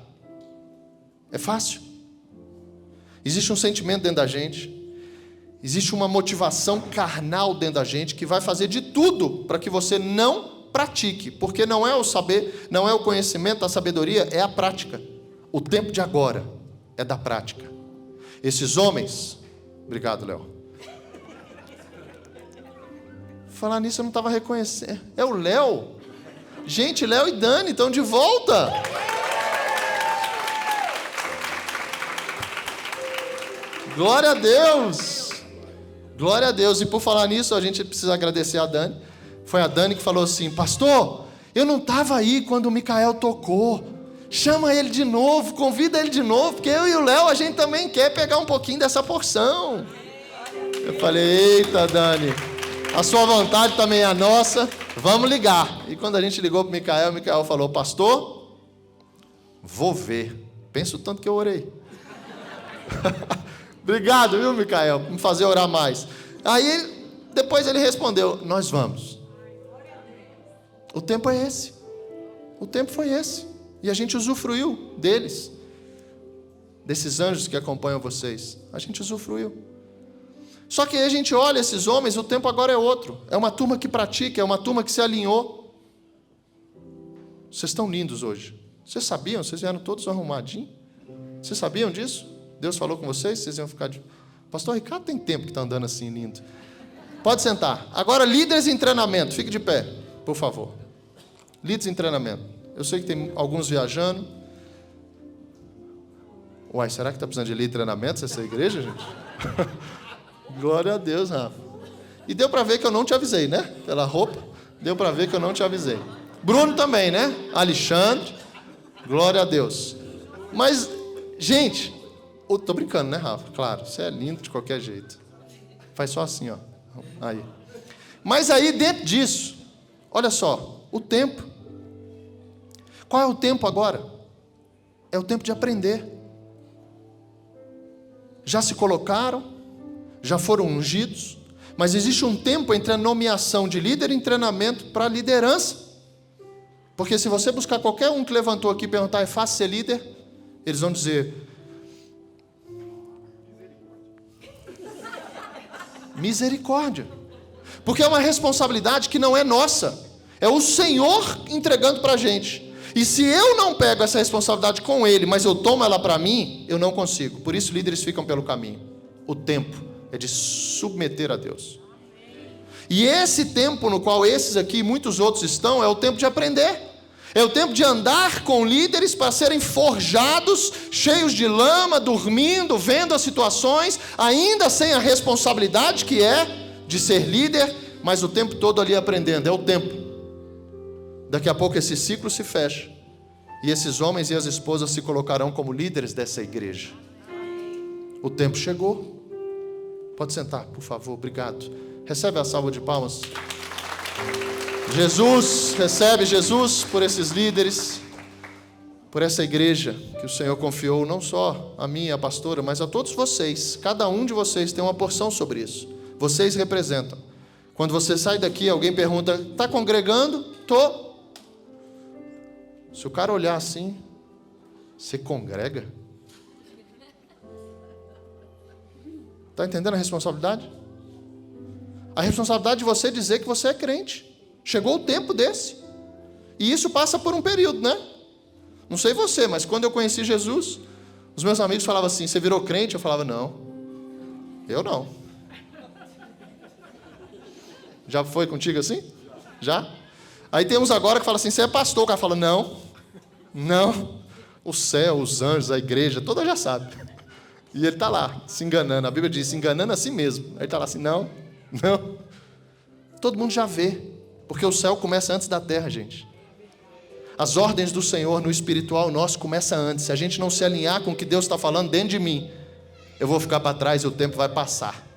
É fácil? Existe um sentimento dentro da gente, existe uma motivação carnal dentro da gente que vai fazer de tudo para que você não pratique, porque não é o saber, não é o conhecimento, a sabedoria, é a prática. O tempo de agora é da prática. Esses homens... Obrigado, Léo. Falar nisso eu não estava reconhecendo. É o Léo. Gente, Léo e Dani estão de volta. Glória a Deus. Glória a Deus. E por falar nisso, a gente precisa agradecer a Dani. Foi a Dani que falou assim: pastor, eu não estava aí quando o Micael tocou. Chama ele de novo, convida ele de novo, porque eu e o Léo, a gente também quer pegar um pouquinho dessa porção. Eu falei: eita, Dani, a sua vontade também é a nossa, vamos ligar. E quando a gente ligou para o Micael falou: pastor, vou ver. Pensa o tanto que eu orei. Obrigado, viu, Micael, por me fazer orar mais. Aí, depois ele respondeu: nós vamos. O tempo é esse. O tempo foi esse. E a gente usufruiu deles. Desses anjos que acompanham vocês. A gente usufruiu. Só que aí a gente olha esses homens, o tempo agora é outro. É uma turma que pratica, é uma turma que se alinhou. Vocês estão lindos hoje. Vocês sabiam? Vocês vieram todos arrumadinhos? Vocês sabiam disso? Deus falou com vocês? Vocês iam ficar de... Pastor Ricardo tem tempo que está andando assim, lindo. Pode sentar. Agora, líderes em treinamento. Fique de pé, por favor. Líderes em treinamento. Eu sei que tem alguns viajando. Uai, será que está precisando de líder em treinamento essa igreja, gente? Glória a Deus, Rafa. E deu para ver que eu não te avisei, né? Pela roupa, deu para ver que eu não te avisei. Bruno também, né? Alexandre. Glória a Deus. Mas, gente, eu tô brincando, né, Rafa? Claro, você é lindo de qualquer jeito. Faz só assim, ó. Aí. Mas aí, dentro disso, olha só, o tempo. Qual é o tempo agora? É o tempo de aprender. Já se colocaram, já foram ungidos, mas existe um tempo entre a nomeação de líder em treinamento para a liderança. Porque se você buscar qualquer um que levantou aqui e perguntar, é fácil ser líder? Eles vão dizer... Misericórdia. Porque é uma responsabilidade que não é nossa. É o Senhor entregando para a gente. E se eu não pego essa responsabilidade com Ele, mas eu tomo ela para mim, eu não consigo. Por isso líderes ficam pelo caminho. O tempo é de submeter a Deus. E esse tempo no qual esses aqui e muitos outros estão, é o tempo de aprender. É o tempo de andar com líderes para serem forjados, cheios de lama, dormindo, vendo as situações, ainda sem a responsabilidade que é de ser líder, mas o tempo todo ali aprendendo. É o tempo. Daqui a pouco esse ciclo se fecha. E esses homens e as esposas se colocarão como líderes dessa igreja. O tempo chegou. Pode sentar, por favor, obrigado. Recebe a salva de palmas. Jesus, recebe Jesus por esses líderes, por essa igreja que o Senhor confiou não só a mim e a pastora, mas a todos vocês. Cada um de vocês tem uma porção sobre isso. Vocês representam. Quando você sai daqui, alguém pergunta, está congregando? Tô. Se o cara olhar assim, você congrega? Está entendendo a responsabilidade? A responsabilidade de você dizer que você é crente. Chegou o tempo desse. E isso passa por um período, né? Não sei você, mas quando eu conheci Jesus, os meus amigos falavam assim, você virou crente? Eu falava, não. Eu não. Já foi contigo assim? Já? Aí tem uns agora que falam assim, você é pastor. O cara fala, não. Não. O céu, os anjos, a igreja, toda já sabe. E ele está lá, se enganando. A Bíblia diz, se enganando a si mesmo. Aí ele está lá assim, não. Todo mundo já vê. Porque o céu começa antes da terra, gente. As ordens do Senhor no espiritual nosso começam antes. Se a gente não se alinhar com o que Deus está falando dentro de mim, eu vou ficar para trás e o tempo vai passar.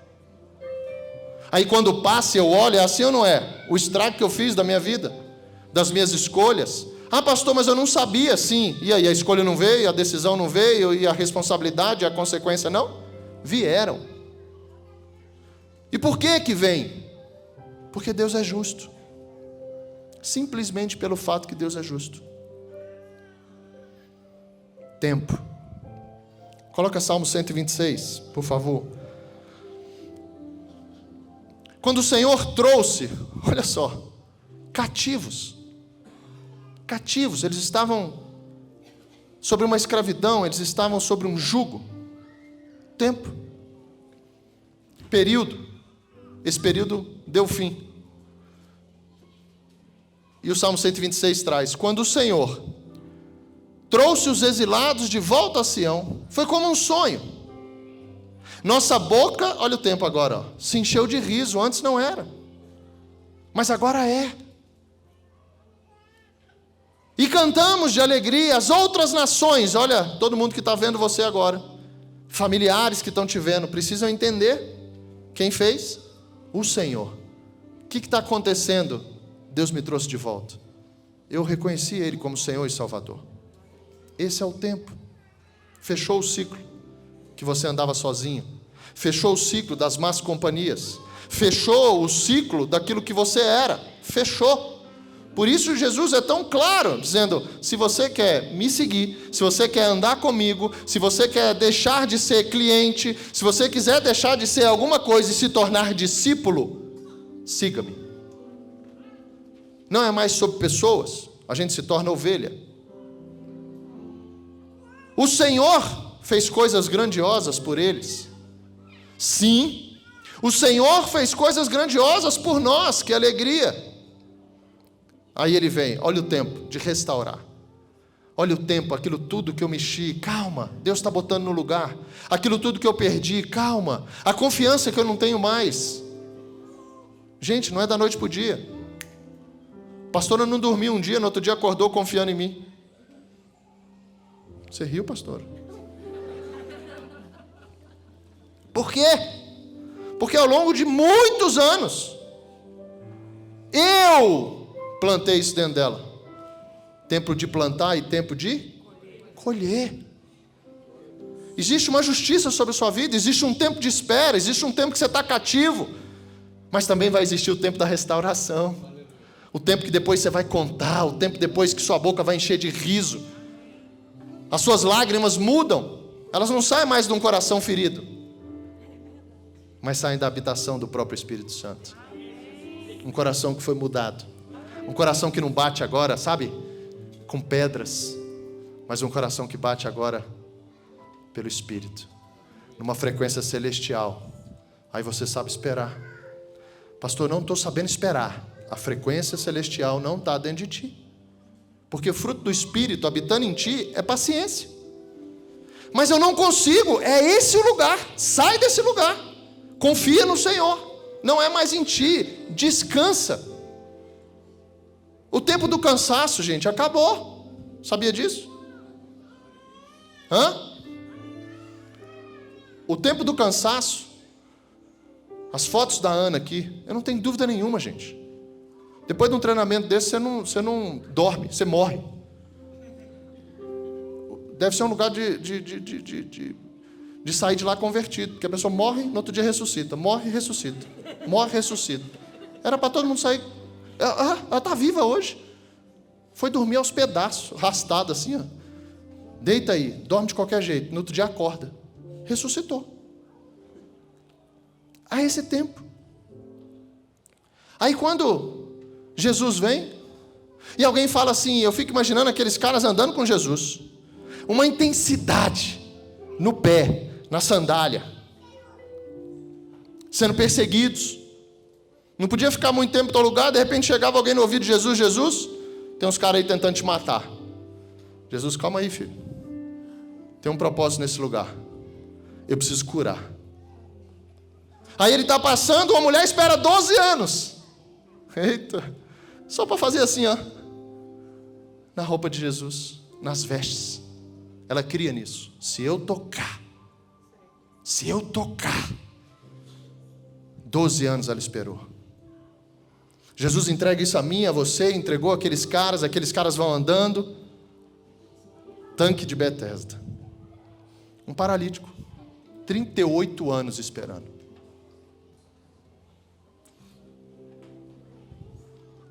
Aí quando passa eu olho, é assim ou não é? O estrago que eu fiz da minha vida, das minhas escolhas. Ah, pastor, mas eu não sabia, sim. E aí, a escolha não veio, a decisão não veio, e a responsabilidade, a consequência não? Vieram. E por que que vem? Porque Deus é justo. Simplesmente pelo fato que Deus é justo. Tempo. Coloca Salmo 126, por favor. Quando o Senhor trouxe, olha só, cativos, eles estavam sobre uma escravidão, eles estavam sobre um jugo. Tempo. Período. Esse período deu fim. E o Salmo 126 traz, quando o Senhor trouxe os exilados de volta a Sião, foi como um sonho. Nossa boca, olha o tempo agora, ó, se encheu de riso, antes não era. Mas agora é. E cantamos de alegria as outras nações, olha, todo mundo que está vendo você agora, familiares que estão te vendo, precisam entender quem fez? O Senhor. O que está acontecendo? Deus me trouxe de volta. Eu reconheci Ele como Senhor e Salvador. Esse é o tempo. Fechou o ciclo que você andava sozinho. Fechou o ciclo das más companhias. Fechou o ciclo daquilo que você era. Fechou. Por isso Jesus é tão claro, dizendo, se você quer me seguir, se você quer andar comigo, se você quer deixar de ser cliente, se você quiser deixar de ser alguma coisa e se tornar discípulo, siga-me. Não é mais sobre pessoas. a gente se torna ovelha. O Senhor fez coisas grandiosas por eles. Sim, o Senhor fez coisas grandiosas por nós, que alegria. Aí ele vem, olha o tempo de restaurar. Olha o tempo, aquilo tudo que eu mexi, calma, Deus está botando no lugar. Aquilo tudo que eu perdi, calma. A confiança que eu não tenho mais. Gente, não é da noite para o dia. Pastora não dormiu um dia, no outro dia acordou confiando em mim. Você riu, pastor? Por quê? Porque ao longo de muitos anos, eu plantei isso dentro dela. Tempo de plantar e tempo de colher. Existe uma justiça sobre a sua vida, existe um tempo de espera, existe um tempo que você está cativo, mas também vai existir o tempo da restauração, o tempo que depois você vai contar, o tempo depois que sua boca vai encher de riso, as suas lágrimas mudam, elas não saem mais de um coração ferido, mas saem da habitação do próprio Espírito Santo. Um coração que foi mudado, um coração que não bate agora, sabe, com pedras, mas um coração que bate agora pelo Espírito, numa frequência celestial. Aí você sabe esperar. Pastor, não estou sabendo esperar. A frequência celestial não está dentro de ti, porque o fruto do Espírito habitando em ti é paciência. Mas eu não consigo, é esse o lugar. Sai desse lugar, confia no Senhor, não é mais em ti, descansa. O tempo do cansaço, gente, acabou. Sabia disso? O tempo do cansaço. As fotos da Ana aqui, eu não tenho dúvida nenhuma, gente. Depois de um treinamento desse, você não dorme, você morre. Deve ser um lugar de sair de lá convertido, porque a pessoa morre, no outro dia ressuscita, morre e ressuscita, morre e ressuscita. Era para todo mundo sair. Ela está viva hoje. Foi dormir aos pedaços, arrastada assim, ó. Deita aí, dorme de qualquer jeito, no outro dia acorda. Ressuscitou. Há esse tempo. Aí quando Jesus vem, e alguém fala assim, eu fico imaginando aqueles caras andando com Jesus, uma intensidade no pé, na sandália, sendo perseguidos, não podia ficar muito tempo em tal lugar, de repente chegava alguém no ouvido de Jesus, Jesus, tem uns caras aí tentando te matar. Jesus, calma aí, filho, tem um propósito nesse lugar, eu preciso curar. Aí ele está passando, uma mulher espera 12 anos, eita, só para fazer assim, ó, na roupa de Jesus, nas vestes. Ela cria nisso. Se eu tocar, 12 anos ela esperou. Jesus entrega isso a mim, a você, entregou aqueles caras vão andando. Tanque de Betesda. Um paralítico, 38 anos esperando.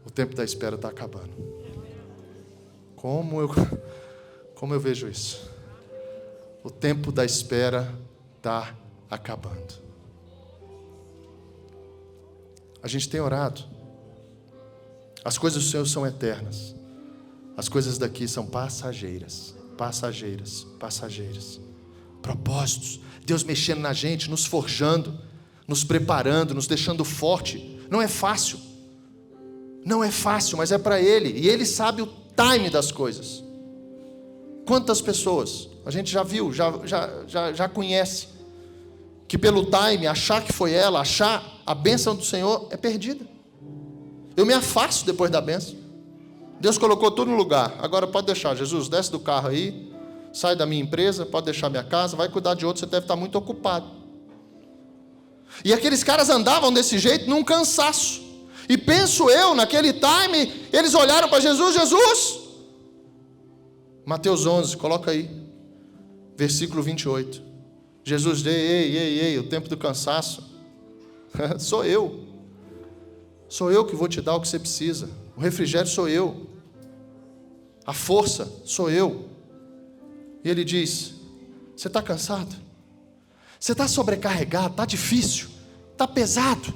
O tempo da espera está acabando. Como eu vejo isso? O tempo da espera está acabando. A gente tem orado. As coisas do Senhor são eternas. As coisas daqui são passageiras. Passageiras, passageiras. Propósitos. Deus mexendo na gente, nos forjando, nos preparando, nos deixando forte. Não é fácil. Não é fácil, mas é para Ele. E Ele sabe o time das coisas. Quantas pessoas a gente já viu, já conhece, que pelo time, achar que foi ela, achar a bênção do Senhor, é perdida. Eu me afasto depois da bênção. Deus colocou tudo no lugar. Agora pode deixar, Jesus, desce do carro aí, sai da minha empresa, pode deixar minha casa, vai cuidar de outro, você deve estar muito ocupado. E aqueles caras andavam desse jeito num cansaço. E penso eu, naquele time, eles olharam para Jesus, Jesus. Mateus 11, coloca aí, versículo 28. Jesus diz, ei, o tempo do cansaço. Sou eu. Sou eu que vou te dar o que você precisa. O refrigério sou eu. A força sou eu. E ele diz, você está cansado? Você está sobrecarregado? Está difícil? Está pesado?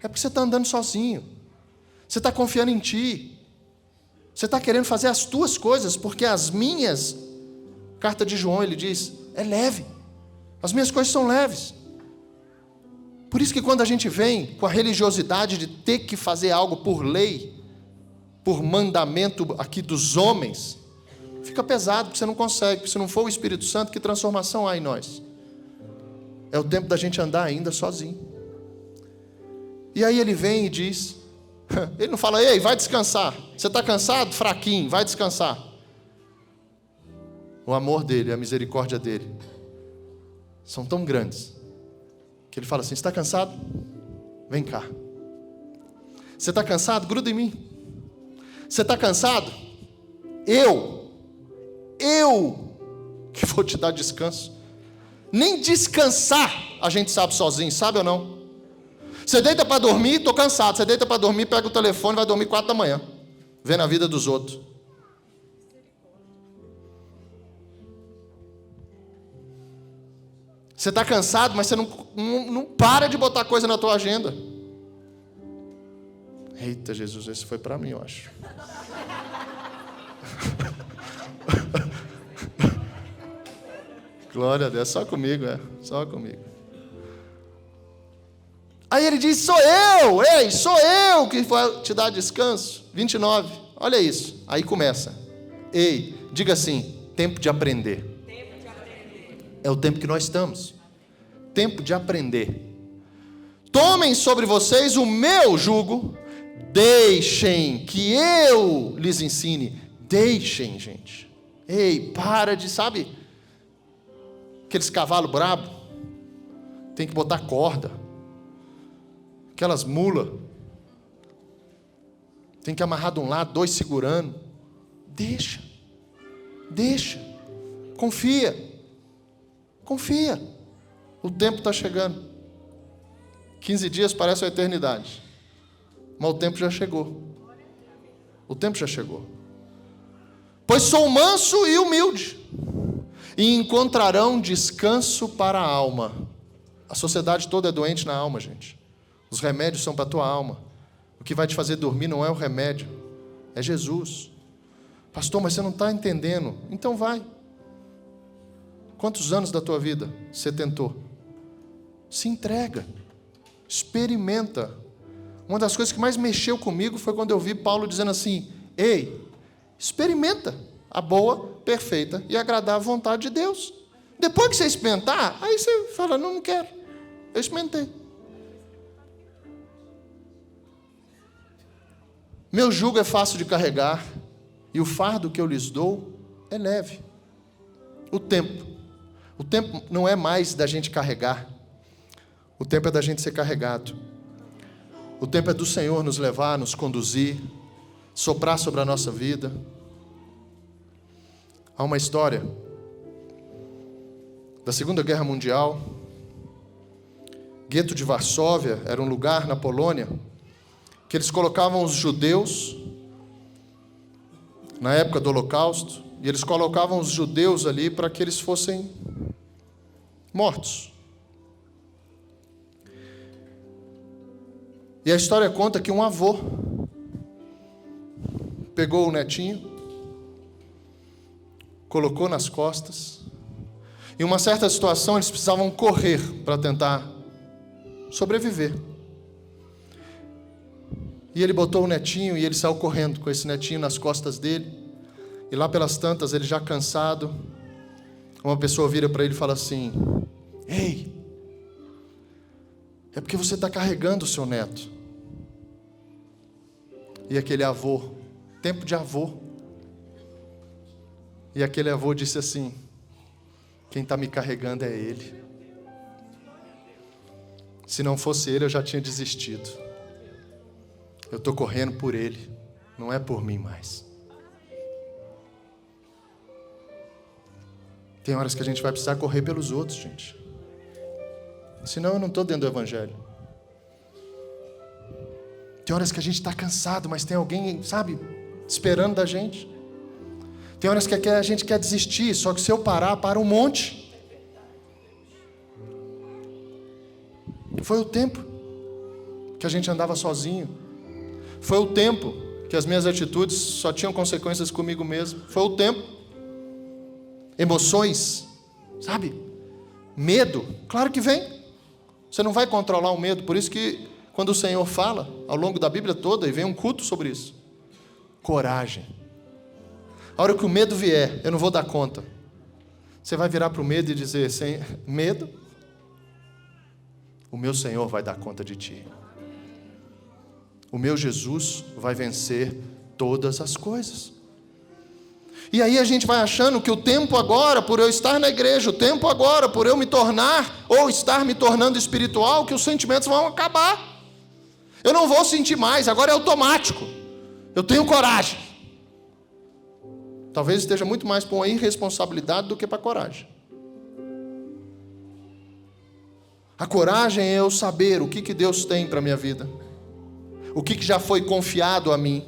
É porque você está andando sozinho. Você está confiando em ti. Você está querendo fazer as tuas coisas, porque as minhas, carta de João, ele diz, é leve. As minhas coisas são leves. Por isso que quando a gente vem com a religiosidade de ter que fazer algo por lei, por mandamento aqui dos homens, fica pesado, porque você não consegue, porque se não for o Espírito Santo, que transformação há em nós? É o tempo da gente andar ainda sozinho. E aí ele vem e diz, ele não fala, ei, vai descansar, você está cansado? Fraquinho, vai descansar. O amor dele, a misericórdia dele, são tão grandes, que ele fala assim, você está cansado? Vem cá. Você está cansado? Gruda em mim. Você está cansado? Eu que vou te dar descanso. Nem descansar a gente sabe sozinho, sabe ou não? Você deita para dormir, estou cansado. Você deita para dormir, pega o telefone, vai dormir 4 da manhã, vendo a vida dos outros. Você está cansado, mas você não para de botar coisa na tua agenda. Eita, Jesus, esse foi para mim, eu acho. Glória a Deus, só comigo, só comigo. Aí ele diz, sou eu que vou te dar descanso. 29, olha isso. Aí começa. Ei, diga assim, tempo de aprender. É o tempo que nós estamos. Tempo de aprender. Tomem sobre vocês o meu jugo. Deixem que eu lhes ensine. Deixem, gente. Ei, para de, sabe? Aqueles cavalos brabos. Tem que botar corda. Aquelas mulas. Tem que amarrar de um lado, 2 segurando. Deixa. Confia. O tempo está chegando. 15 dias parece uma eternidade. Mas o tempo já chegou. Pois sou manso e humilde, e encontrarão descanso para a alma. A sociedade toda é doente na alma, gente. Os remédios são para a tua alma. O que vai te fazer dormir não é o remédio, é Jesus. Pastor, mas você não está entendendo. Então vai. Quantos anos da tua vida você tentou? Se entrega. Experimenta. Uma das coisas que mais mexeu comigo foi quando eu vi Paulo dizendo assim, ei, experimenta a boa, perfeita e agradável vontade de Deus. Depois que você experimentar, aí você fala, não quero. Eu experimentei. Meu jugo é fácil de carregar e o fardo que eu lhes dou é leve. O tempo não é mais da gente carregar. O tempo é da gente ser carregado. O tempo é do Senhor nos levar, nos conduzir, soprar sobre a nossa vida. Há uma história da Segunda Guerra Mundial. Gueto de Varsóvia era um lugar na Polônia que eles colocavam os judeus na época do Holocausto, e eles colocavam os judeus ali para que eles fossem mortos. E a história conta que um avô pegou o netinho, colocou nas costas. Em uma certa situação, eles precisavam correr para tentar sobreviver. E ele botou o netinho e ele saiu correndo com esse netinho nas costas dele. E lá pelas tantas, ele já cansado, uma pessoa vira para ele e fala assim, ei, é porque você está carregando o seu neto. E aquele avô, tempo de avô, e aquele avô disse assim, quem está me carregando é ele. Se não fosse ele, eu já tinha desistido. Eu estou correndo por ele, não é por mim mais. Tem horas que a gente vai precisar correr pelos outros, gente. Senão eu não estou dentro do Evangelho. Tem horas que a gente está cansado, mas tem alguém, sabe, esperando da gente. Tem horas que a gente quer desistir, só que se eu parar, para um monte. Foi o tempo que a gente andava sozinho. Foi o tempo que as minhas atitudes só tinham consequências comigo mesmo. Foi o tempo. Emoções, sabe? Medo, claro que vem. Você não vai controlar o medo. Por isso que quando o Senhor fala, ao longo da Bíblia toda, e vem um culto sobre isso. Coragem. A hora que o medo vier, eu não vou dar conta. Você vai virar para o medo e dizer, medo, o meu Senhor vai dar conta de ti. O meu Jesus vai vencer todas as coisas. E aí a gente vai achando que o tempo agora, por eu estar na igreja, o tempo agora, por eu me tornar, ou estar me tornando espiritual, que os sentimentos vão acabar. Eu não vou sentir mais, agora é automático. Eu tenho coragem. Talvez esteja muito mais para uma irresponsabilidade do que para a coragem. A coragem é eu saber o que Deus tem para a minha vida. O que já foi confiado a mim.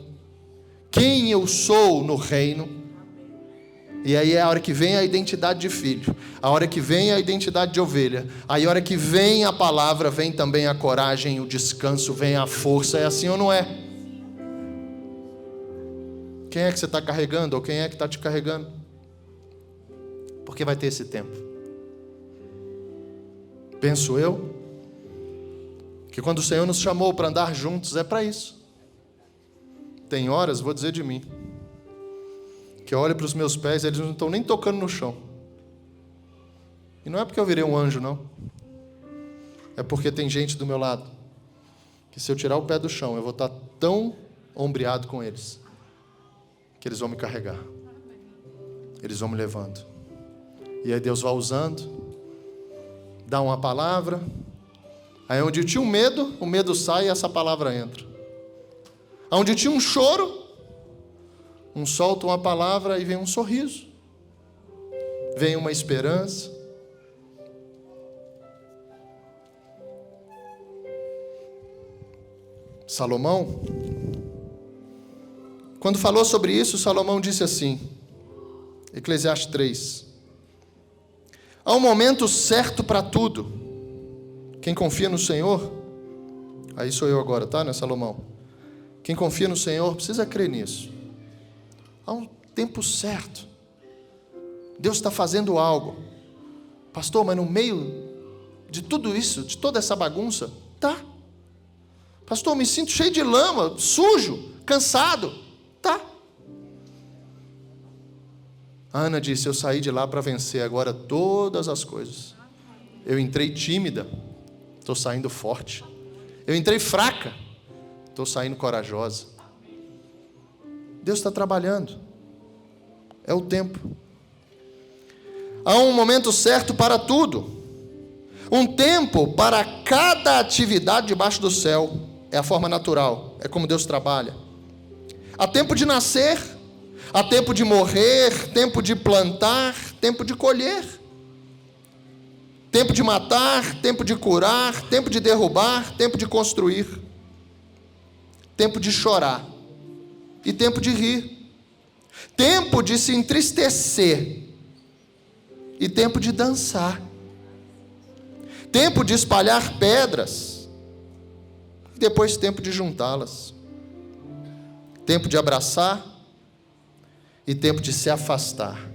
Quem eu sou no reino. E aí é a hora que vem a identidade de filho. A hora que vem a identidade de ovelha. Aí a hora que vem a palavra, vem também a coragem, o descanso, vem a força. É assim ou não é? Quem é que você está carregando? Ou quem é que está te carregando? Porque vai ter esse tempo. Penso eu, que quando o Senhor nos chamou para andar juntos, é para isso. Tem horas, vou dizer de mim, que eu olho para os meus pés e eles não estão nem tocando no chão. E não é porque eu virei um anjo, não. É porque tem gente do meu lado, que se eu tirar o pé do chão, eu vou estar tão ombreado com eles, que eles vão me carregar. Eles vão me levando. E aí Deus vai usando, dá uma palavra. Aí onde eu tinha um medo, o medo sai e essa palavra entra. Onde eu tinha um choro, solta uma palavra e vem um sorriso. Vem uma esperança. Salomão, quando falou sobre isso, Salomão disse assim, Eclesiastes 3. Há um momento certo para tudo. Quem confia no Senhor, aí sou eu agora, tá, né, Salomão? Quem confia no Senhor precisa crer nisso. Há um tempo certo. Deus está fazendo algo. Pastor, mas no meio de tudo isso, de toda essa bagunça, tá. Pastor, me sinto cheio de lama, sujo, cansado, tá. A Ana disse, eu saí de lá para vencer agora todas as coisas. Eu entrei tímida, estou saindo forte. Eu entrei fraca, estou saindo corajosa. Deus está trabalhando. É o tempo. Há um momento certo para tudo. Um tempo para cada atividade debaixo do céu. É a forma natural. É como Deus trabalha. Há tempo de nascer. Há tempo de morrer. Tempo de plantar. Tempo de colher. Tempo de matar. Tempo de curar. Tempo de derrubar. Tempo de construir. Tempo de chorar. E tempo de rir. Tempo de se entristecer. E tempo de dançar. Tempo de espalhar pedras. E depois tempo de juntá-las. Tempo de abraçar. E tempo de se afastar.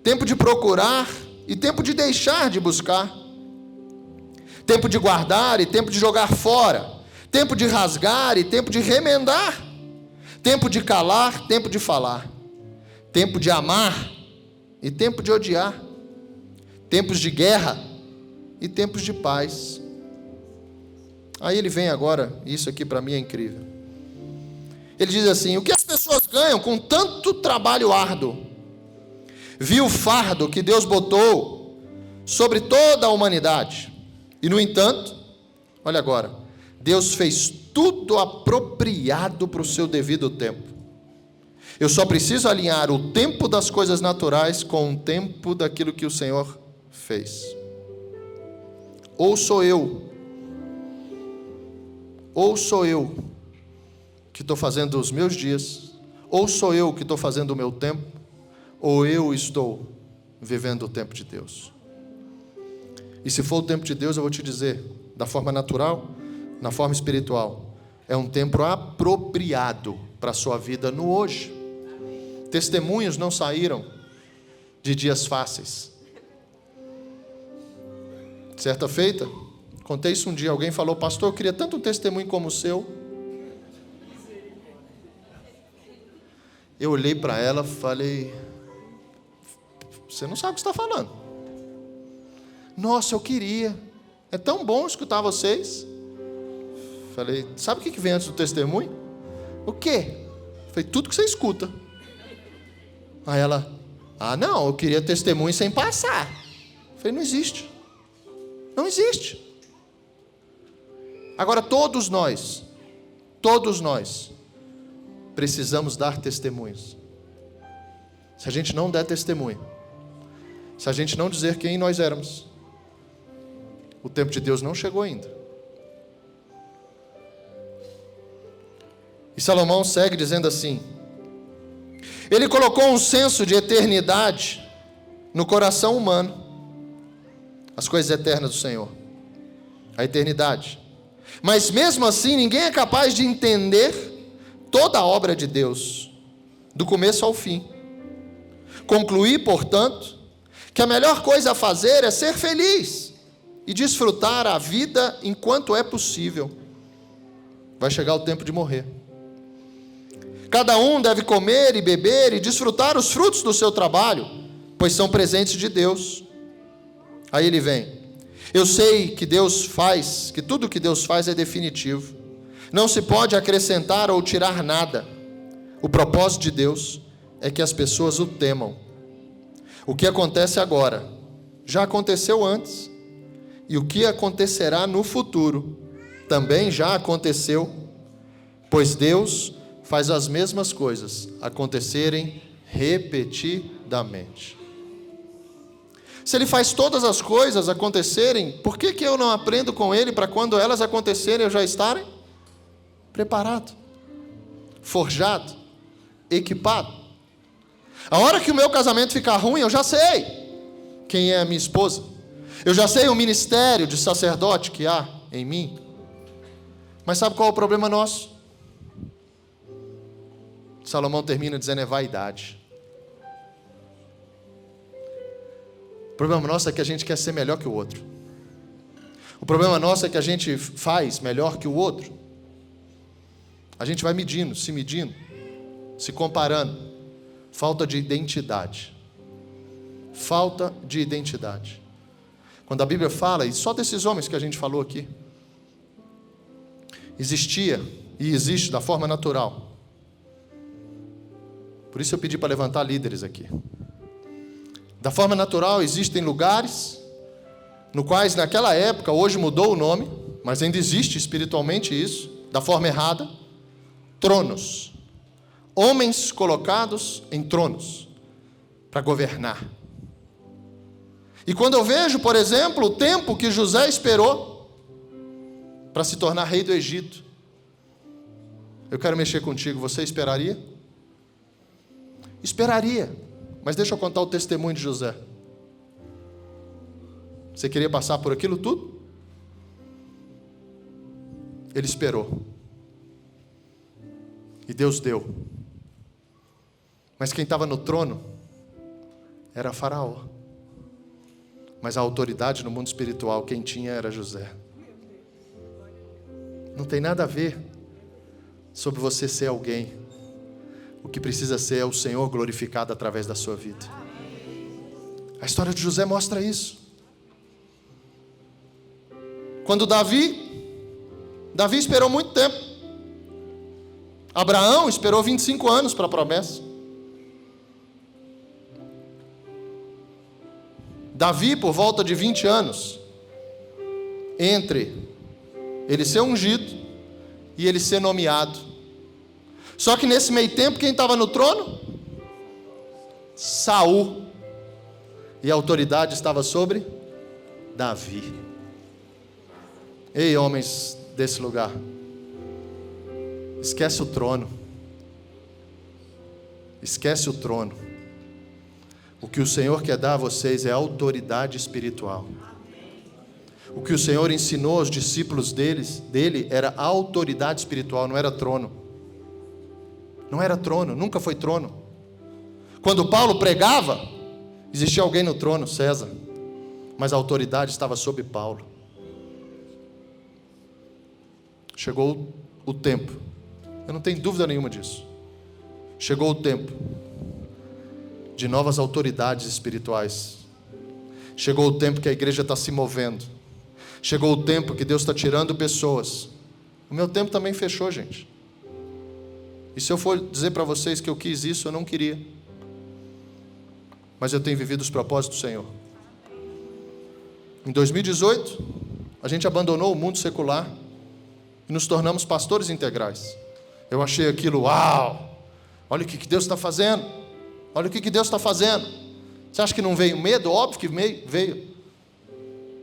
Tempo de procurar. E tempo de deixar de buscar. Tempo de guardar e tempo de jogar fora. Tempo de rasgar e tempo de remendar. Tempo de calar, tempo de falar. Tempo de amar e tempo de odiar. Tempos de guerra e tempos de paz. Aí ele vem agora, isso aqui para mim é incrível. Ele diz assim, o que as pessoas ganham com tanto trabalho árduo? Viu o fardo que Deus botou sobre toda a humanidade. E no entanto, olha agora, Deus fez tudo apropriado para o seu devido tempo. Eu só preciso alinhar o tempo das coisas naturais com o tempo daquilo que o Senhor fez. Ou sou eu que estou fazendo os meus dias, ou sou eu que estou fazendo o meu tempo, ou eu estou vivendo o tempo de Deus. E se for o tempo de Deus, eu vou te dizer, da forma natural, na forma espiritual, é um tempo apropriado para a sua vida no hoje. Testemunhos não saíram de dias fáceis. Certa feita, contei isso um dia, alguém falou: pastor, eu queria tanto um testemunho como o seu. Eu olhei para ela e falei: você não sabe o que está falando. Nossa, eu queria. É tão bom escutar vocês. Falei: sabe o que vem antes do testemunho? O quê? Falei: tudo que você escuta. Aí ela: ah, não, eu queria testemunho sem passar. Falei: não existe. Não existe. Agora todos nós precisamos dar testemunhos. Se a gente não der testemunho, se a gente não dizer quem nós éramos, o tempo de Deus não chegou ainda. E Salomão segue dizendo assim: ele colocou um senso de eternidade no coração humano, as coisas eternas do Senhor, a eternidade. Mas mesmo assim ninguém é capaz de entender toda a obra de Deus, do começo ao fim. Concluí, portanto, que a melhor coisa a fazer é ser feliz e desfrutar a vida enquanto é possível. Vai chegar o tempo de morrer. Cada um deve comer e beber e desfrutar os frutos do seu trabalho, pois são presentes de Deus. Aí ele vem: eu sei que Deus faz, que tudo que Deus faz é definitivo. Não se pode acrescentar ou tirar nada. O propósito de Deus é que as pessoas o temam. O que acontece agora já aconteceu antes, e o que acontecerá no futuro também já aconteceu, pois Deus faz as mesmas coisas acontecerem repetidamente. Se Ele faz todas as coisas acontecerem, por que eu não aprendo com Ele para quando elas acontecerem eu já estarem preparado, forjado, equipado? A hora que o meu casamento ficar ruim, eu já sei quem é a minha esposa. Eu já sei o ministério de sacerdote que há em mim. Mas sabe qual é o problema nosso? Salomão termina dizendo: é vaidade. O problema nosso é que a gente quer ser melhor que o outro. O problema nosso é que a gente faz melhor que o outro. A gente vai medindo, se comparando. Falta de identidade. Falta de identidade. Quando a Bíblia fala, e só desses homens que a gente falou aqui, existia e existe da forma natural. Por isso eu pedi para levantar líderes aqui. Da forma natural existem lugares no quais naquela época, hoje mudou o nome, mas ainda existe espiritualmente isso, da forma errada, tronos. Homens colocados em tronos para governar. E quando eu vejo, por exemplo, o tempo que José esperou para se tornar rei do Egito, eu quero mexer contigo. Você esperaria? Esperaria. Mas deixa eu contar o testemunho de José. Você queria passar por aquilo tudo? Ele esperou. E Deus deu. Mas quem estava no trono era Faraó. Mas a autoridade no mundo espiritual, quem tinha era José. Não tem nada a ver sobre você ser alguém. O que precisa ser é o Senhor glorificado através da sua vida. A história de José mostra isso. Quando Davi esperou muito tempo. Abraão esperou 25 anos para a promessa. Davi, por volta de 20 anos, entre ele ser ungido e ele ser nomeado. Só que nesse meio tempo, quem estava no trono? Saul. E a autoridade estava sobre Davi. Ei, homens desse lugar, esquece o trono. Esquece o trono. O que o Senhor quer dar a vocês é autoridade espiritual. O que o Senhor ensinou aos discípulos dele era autoridade espiritual, não era trono. Não era trono, nunca foi trono. Quando Paulo pregava, existia alguém no trono, César, mas a autoridade estava sobre Paulo. Chegou o tempo, eu não tenho dúvida nenhuma disso. Chegou o tempo de novas autoridades espirituais. Chegou o tempo que a igreja está se movendo. Chegou o tempo que Deus está tirando pessoas. O meu tempo também fechou, gente. E se eu for dizer para vocês que eu quis isso, eu não queria. Mas eu tenho vivido os propósitos do Senhor. Em 2018, a gente abandonou o mundo secular e nos tornamos pastores integrais. Eu achei aquilo, uau! Olha o que Deus está fazendo. Olha o que Deus está fazendo. Você acha que não veio medo? Óbvio que veio.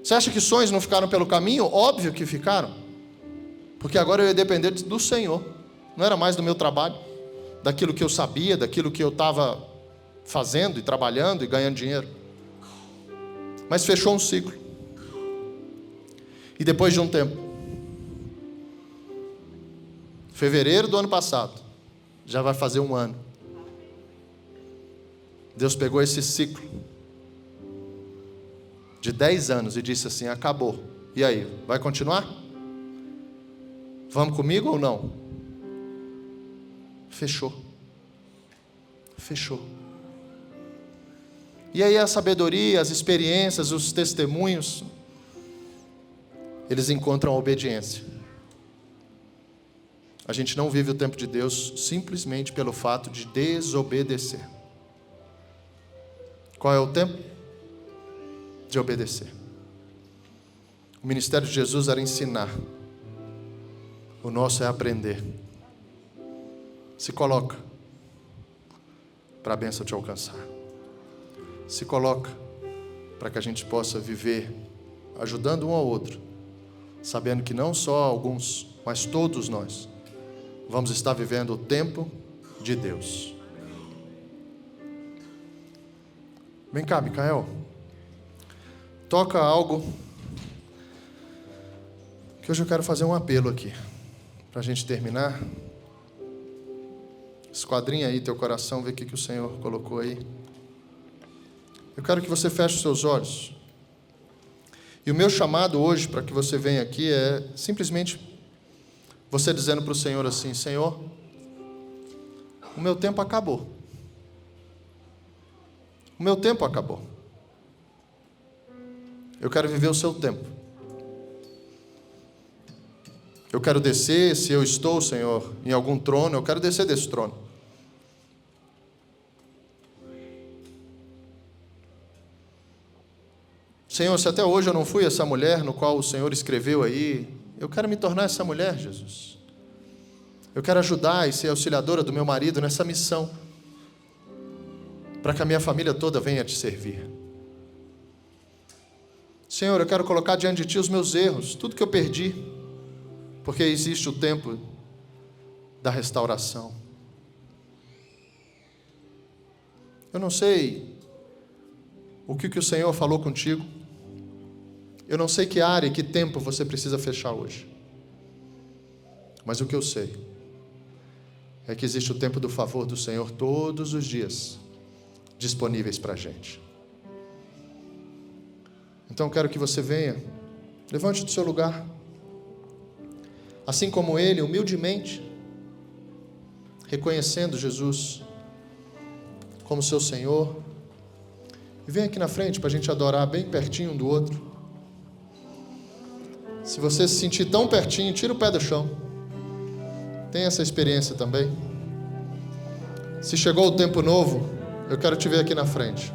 Você acha que sonhos não ficaram pelo caminho? Óbvio que ficaram. Porque agora eu ia depender do Senhor. Não era mais do meu trabalho, daquilo que eu sabia, daquilo que eu estava fazendo e trabalhando e ganhando dinheiro. Mas fechou um ciclo. E depois de um tempo, fevereiro do ano passado, já vai fazer um ano, Deus pegou esse ciclo de 10 anos e disse assim: acabou. E aí, vai continuar? Vamos comigo ou não? Fechou. Fechou. E aí a sabedoria, as experiências, os testemunhos, eles encontram a obediência. A gente não vive o tempo de Deus simplesmente pelo fato de desobedecer. Qual é o tempo? De obedecer. O ministério de Jesus era ensinar. O nosso é aprender. Se coloca para a bênção te alcançar. Se coloca para que a gente possa viver ajudando um ao outro, sabendo que não só alguns, mas todos nós vamos estar vivendo o tempo de Deus. Vem cá, Micael. Toca algo que hoje eu quero fazer um apelo aqui, para a gente terminar. Esquadrinha aí teu coração, vê o que o Senhor colocou aí. Eu quero que você feche os seus olhos. E o meu chamado hoje para que você venha aqui é simplesmente você dizendo para o Senhor assim: Senhor, o meu tempo acabou. O meu tempo acabou. Eu quero viver o seu tempo. Eu quero descer, se eu estou, Senhor, em algum trono, eu quero descer desse trono. Senhor, se até hoje eu não fui essa mulher no qual o Senhor escreveu aí, eu quero me tornar essa mulher, Jesus. Eu quero ajudar e ser auxiliadora do meu marido nessa missão, para que a minha família toda venha te servir. Senhor, eu quero colocar diante de Ti os meus erros, tudo que eu perdi, porque existe o tempo da restauração. Eu não sei o que o Senhor falou contigo. Eu não sei que área e que tempo você precisa fechar hoje. Mas o que eu sei é que existe o tempo do favor do Senhor todos os dias disponíveis para a gente. Então eu quero que você venha, levante do seu lugar, assim como ele, humildemente, reconhecendo Jesus como seu Senhor, e vem aqui na frente para a gente adorar bem pertinho um do outro. Se você se sentir tão pertinho, tira o pé do chão. Tem essa experiência também. Se chegou o tempo novo, eu quero te ver aqui na frente.